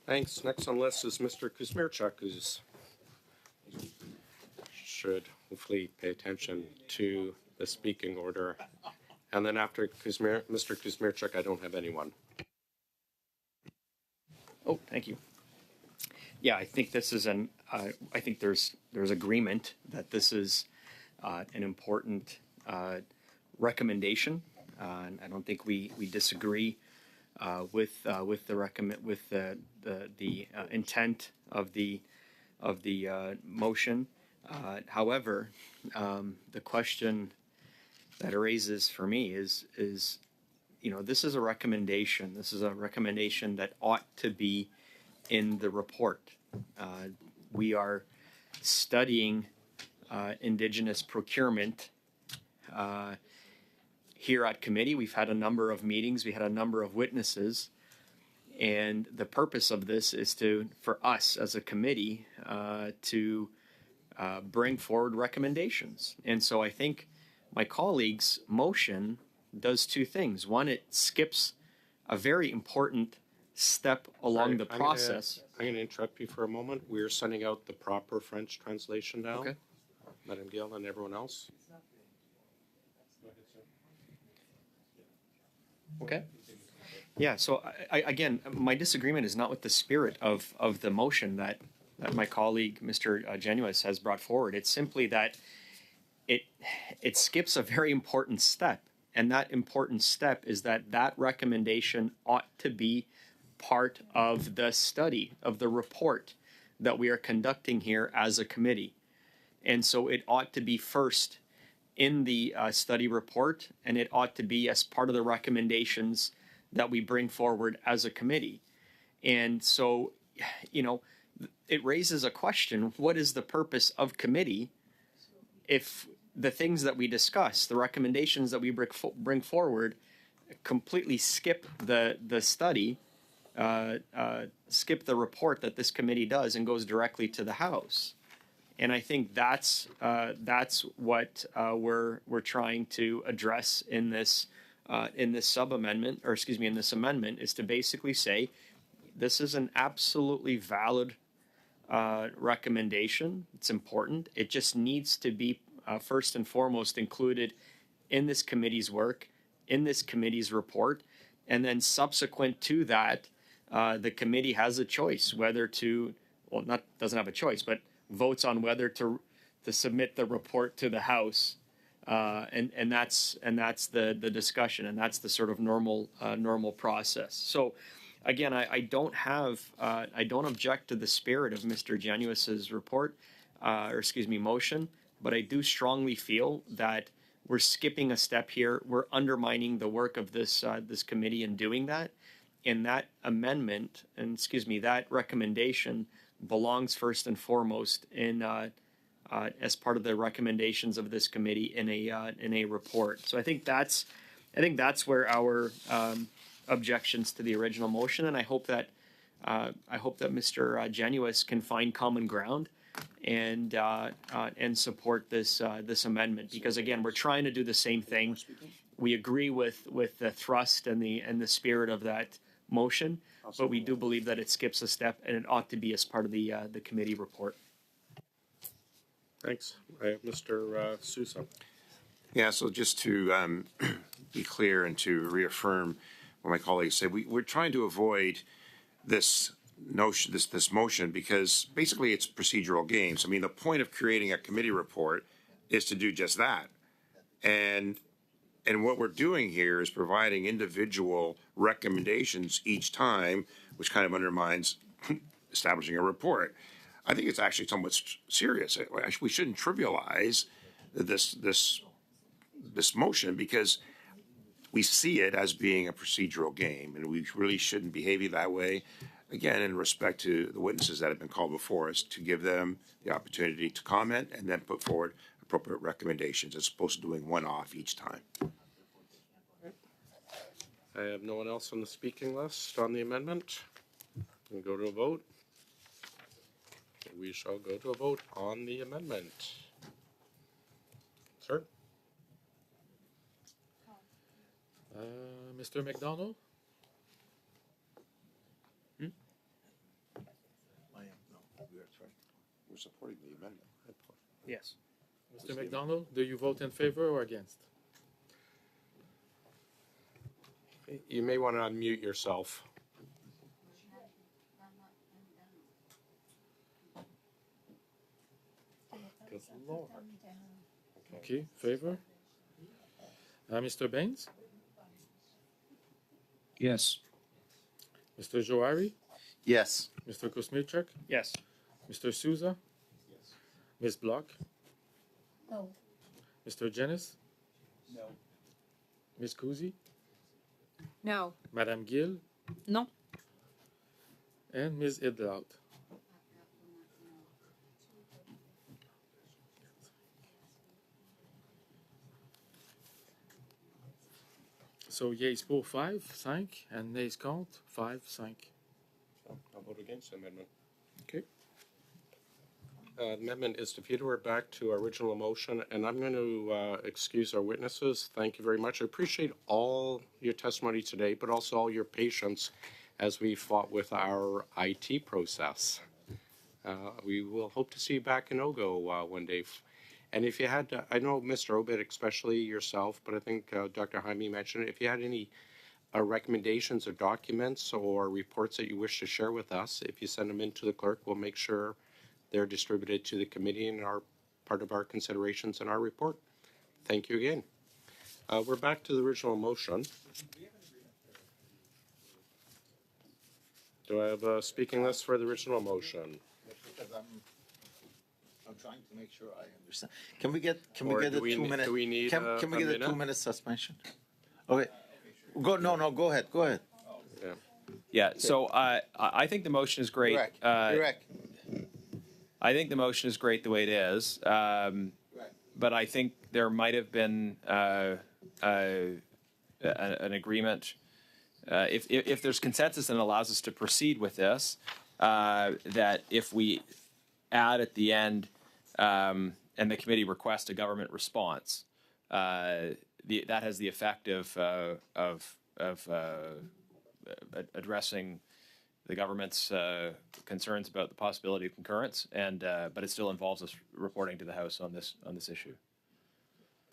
Thanks. Next on the list is Mr. Kuzmierczak, who should hopefully pay attention to the speaking order. And then after Mr. Kuzmierczak, I don't have anyone. Oh, thank you. Yeah, I think this is I think there's agreement that this is an important recommendation. And I don't think we disagree with the intent of the motion. However, the question that it raises for me is this is a recommendation. This is a recommendation that ought to be in the report. We are studying Indigenous procurement here at committee. We've had a number of meetings. We had a number of witnesses. And the purpose of this is for us as a committee to bring forward recommendations. And so I think my colleague's motion does two things. One, it skips a very important step along the process. I'm going to interrupt you for a moment. We're sending out the proper French translation now. Okay. Madam Gill and everyone else. Okay. Yeah, so again, my disagreement is not with the spirit of the motion that my colleague, Mr. Genuis, has brought forward. It's simply that it skips a very important step. And that important step is that recommendation ought to be part of the study, of the report that we are conducting here as a committee. And so it ought to be first in the study report, and it ought to be as part of the recommendations that we bring forward as a committee. And so, it raises a question: what is the purpose of committee if the things that we discuss, the recommendations that we bring forward, completely skip the study, skip the report that this committee does, and goes directly to the House? And I think that's what we're trying to address in this sub-amendment, or excuse me, in this amendment, is to basically say this is an absolutely valid recommendation. It's important. It just needs to be first and foremost included in this committee's work, in this committee's report, and then subsequent to that, the committee has a choice whether to, doesn't have a choice, but votes on whether to submit the report to the House, and that's the discussion, and that's the sort of normal process. So, again, I don't object to the spirit of Mr. Genuis's report, motion, but I do strongly feel that we're skipping a step here. We're undermining the work of this committee in doing that, and that amendment, that recommendation belongs first and foremost in as part of the recommendations of this committee in a report. So I think that's where our objections to the original motion, and I hope that Mr. Genuis can find common ground and support this amendment, because again, we're trying to do the same thing. We agree with the thrust and the spirit of that motion, but we do believe that it skips a step, and it ought to be as part of the committee report. Thanks. Mr. Sousa. Yeah, so just to be clear and to reaffirm what my colleagues said, we're trying to avoid this notion, this motion, because basically it's procedural games. I mean, the point of creating a committee report is to do just that. And what we're doing here is providing individual recommendations each time, which kind of undermines establishing a report. I think it's actually somewhat serious. We shouldn't trivialize this motion, because we see it as being a procedural game, and we really shouldn't behave that way. again, in respect to the witnesses that have been called before us, to give them the opportunity to comment and then put forward appropriate recommendations as opposed to doing one off each time. I have no one else on the speaking list on the amendment. We'll go to a vote. We shall go to a vote on the amendment. Sir? Mr. McDonald? We're supporting the amendment. Yes. Mr. McDonald, do you vote in favor or against? You may want to unmute yourself. Good Lord. Okay, favor? Mr. Baines? Yes. Mr. Johari? Yes. Mr. Kuzmichak? Yes. Mr. Souza? Yes. Ms. Block? No. Mr. Jennings? No. Ms. Kuzi? No. Madame Gill? Non. And Ms. Idlout? So yeas pour 5, 5, and nays contre 5, 5. I'll vote against the amendment. Okay. The amendment is defeated. We're back to our original motion, and I'm going to excuse our witnesses. Thank you very much. I appreciate all your testimony today, but also all your patience as we fought with our IT process. We will hope to see you back in OGGO one day. And if you had, I know Mr. Obed, especially yourself, but I think Dr. Jaime mentioned it, if you had any recommendations or documents or reports that you wish to share with us, if you send them in to the clerk, we'll make sure they're distributed to the committee and are part of our considerations in our report. Thank you again. We're back to the original motion. Do I have a speaking list for the original motion? Because I'm trying to make sure I understand. Can we get a 2 minute? Do we need can we a get minute? a 2 minute suspension? Okay. Go ahead. Yeah. Yeah, so I think the motion is great. Correct. I think the motion is great the way it is. But I think there might have been an agreement. If there's consensus and allows us to proceed with this, that if we add at the end and the committee requests a government response, that has the effect of addressing the government's concerns about the possibility of concurrence, and but it still involves us reporting to the House on this issue.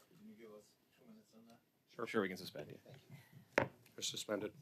Can you give us 2 minutes on that? Sure, we can suspend you. We're suspended.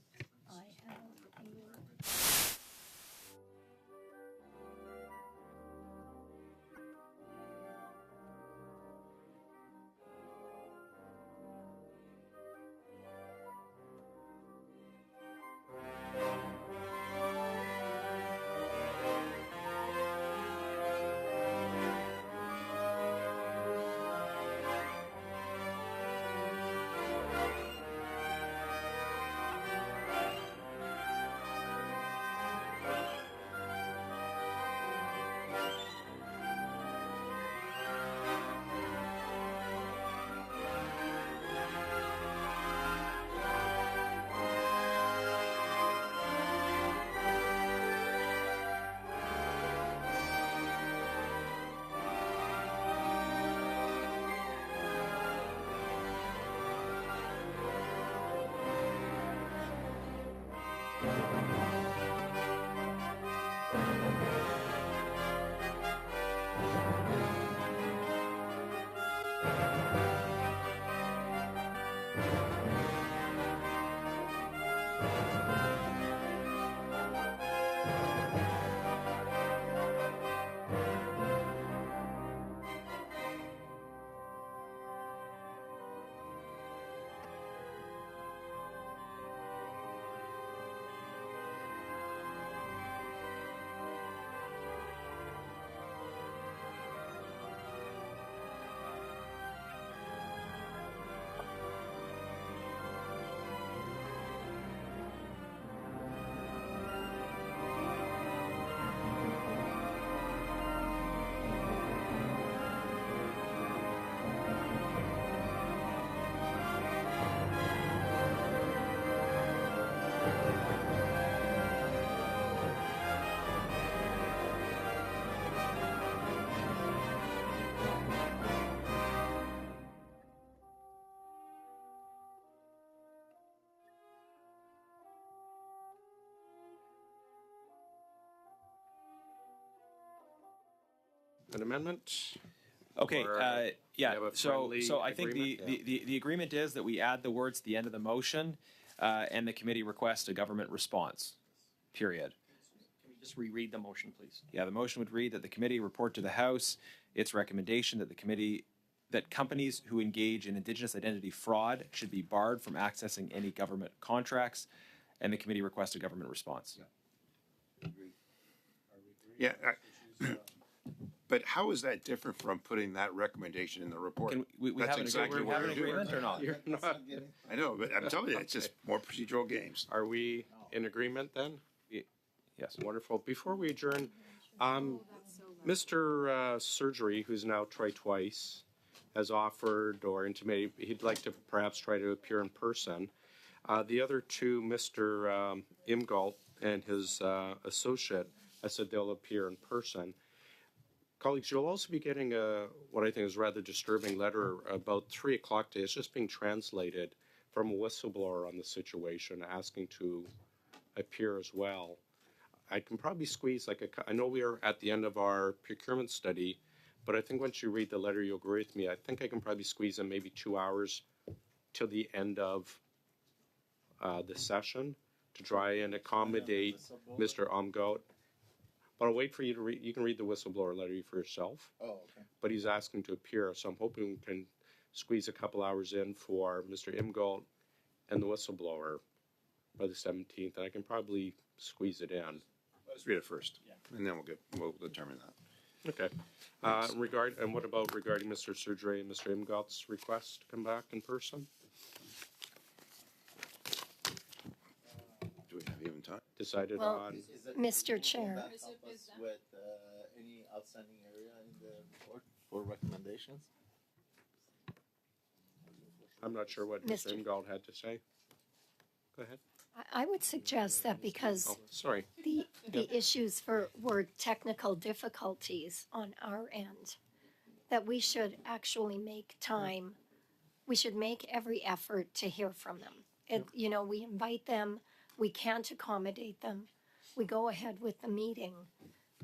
an amendment? Okay, Or yeah, we have a so friendly I think agreement? the agreement is that we add the words at the end of the motion, and the committee requests a government response, period. Can we just reread the motion, please? Yeah, the motion would read that the committee report to the House its recommendation that companies who engage in Indigenous identity fraud should be barred from accessing any government contracts, and the committee requests a government response. Yeah. But how is that different from putting that recommendation in the report? Can we That's have exactly an what we're agreement doing. or not? You're not. I know, but I'm telling you, it's just more procedural games. Are we in agreement then? Yes. Wonderful. Before we adjourn, Mr. Surgery, who's now tried twice, has offered or intimated he'd like to perhaps try to appear in person. The other two, Mr. Imgalt and his associate, has said they'll appear in person. Colleagues, you'll also be getting what I think is a rather disturbing letter about 3 o'clock today. It's just being translated from a whistleblower on the situation, asking to appear as well. I can probably squeeze I know we are at the end of our procurement study, but I think once you read the letter, you'll agree with me. I think I can probably squeeze in maybe 2 hours till the end of the session to try and accommodate Mr. Omgoat. But I'll wait for you to read. You can read the whistleblower letter for yourself. Oh, okay. But he's asking to appear, so I'm hoping we can squeeze a couple hours in for Mr. Imgoat and the whistleblower by the 17th, and I can probably squeeze it in. Let's read it first, and then we'll determine that. Okay. And what about regarding Mr. Surgery and Mr. Imgoat's request to come back in person? Do we have even time? Decided Well, on. Mr. Chair. Help us with any outstanding area in the report for recommendations? I'm not sure what Mr. Imgoat had to say. Go ahead. I would suggest that because Oh, sorry. the issues were technical difficulties on our end, that we should actually make time. We should make every effort to hear from them. We invite them. We can't accommodate them. We go ahead with the meeting.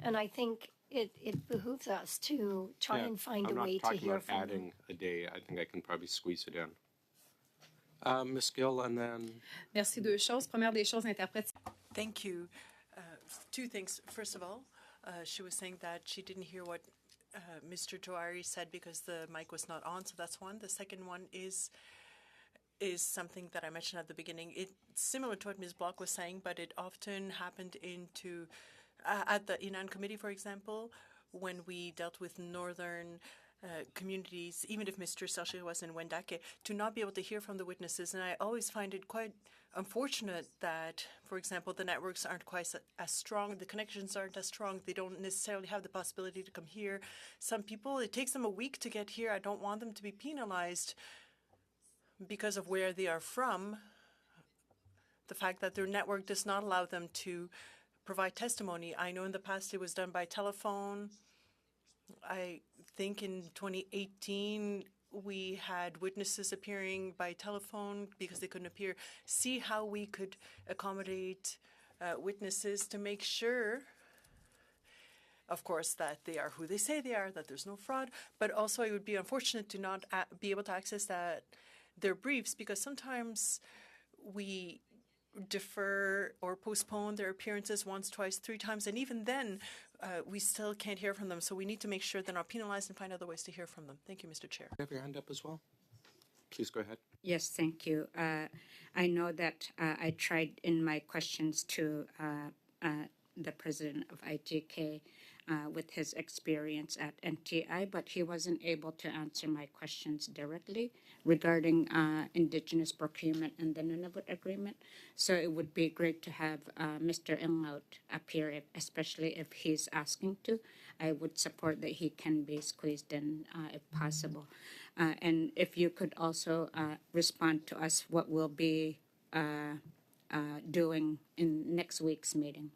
And I think it behooves us to try and find a way to hear from them. I'm not talking about adding a day. I think I can probably squeeze it in. Ms. Gill, and then... Merci. Deux choses. Première des choses, interprète. Thank you. Two things. First of all, she was saying that she didn't hear what Mr. Joari said because the mic was not on, so that's one. The second one is something that I mentioned at the beginning. It's similar to what Ms. Block was saying, but it often happened at the Inan Committee, for example, when we dealt with northern communities, even if Mr. Sarche was in Wendake, to not be able to hear from the witnesses. And I always find it quite unfortunate that, for example, the networks aren't quite as strong, the connections aren't as strong, they don't necessarily have the possibility to come here. Some people, it takes them a week to get here. I don't want them to be penalized because of where they are from, the fact that their network does not allow them to provide testimony. I know in the past it was done by telephone. I think in 2018 we had witnesses appearing by telephone because they couldn't appear. See how we could accommodate witnesses to make sure, of course, that they are who they say they are, that there's no fraud, but also it would be unfortunate to not be able to access their briefs because sometimes we defer or postpone their appearances once, twice, 3 times, and even then we still can't hear from them. So we need to make sure they're not penalized and find other ways to hear from them. Thank you, Mr. Chair. You have your hand up as well? Please go ahead. Yes, thank you. I know that I tried in my questions to the president of IGK with his experience at NTI, but he wasn't able to answer my questions directly regarding Indigenous procurement and the Nunavut Agreement. So it would be great to have Mr. Ilmout appear, especially if he's asking to. I would support that he can be squeezed in if possible. And if you could also respond to us what we'll be doing in next week's meeting.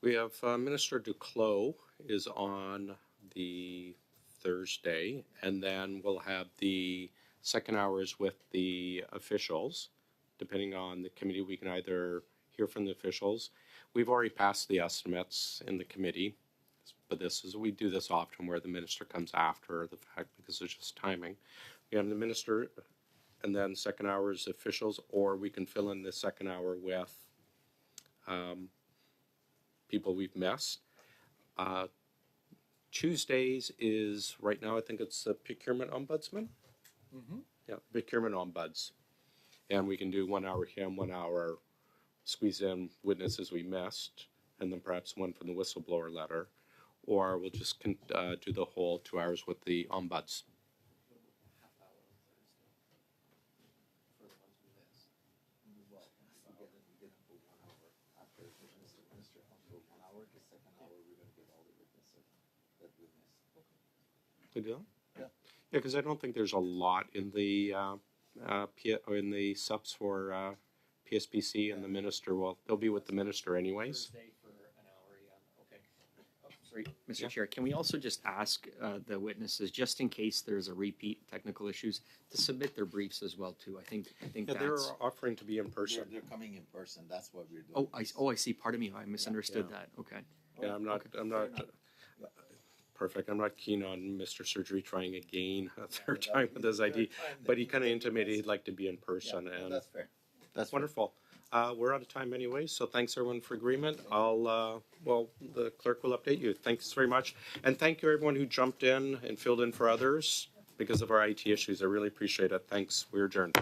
We have Minister Duclos is on the Thursday, and then we'll have the second hours with the officials. Depending on the committee, we can either hear from the officials. we've already passed the estimates in the committee, but we do this often where the minister comes after the fact because it's just timing. We have the minister, and then second hour is officials, or we can fill in the second hour with people we've missed. Tuesdays is, right now, I think it's the procurement ombudsman. Mm-hmm. Yeah, procurement ombuds. And we can do 1 hour him, 1 hour squeeze in witnesses we missed, and then perhaps one from the whistleblower letter. Or we'll just do the whole 2 hours with the ombuds. We do that? Yeah. Yeah, because I don't think there's a lot in the in the subs for PSPC and the minister. Well, they'll be with the minister anyways. Thursday for an hour, yeah. Okay. Oh, sorry, Mr. Chair, can we also just ask the witnesses, just in case there's a repeat technical issues, to submit their briefs as well too? I think yeah, they're offering to be in person. They're coming in person. That's what we're doing. I see. Pardon me. I misunderstood that. Okay. Yeah, I'm not perfect. I'm not keen on Mr. Surgery trying again a third time with his ID, but he kind of intimated he'd like to be in person. Yeah, and that's fair. That's wonderful. We're out of time anyway, so thanks everyone for agreement. The clerk will update you. Thanks very much. And thank you everyone who jumped in and filled in for others because of our IT issues. I really appreciate it. Thanks. We're adjourned.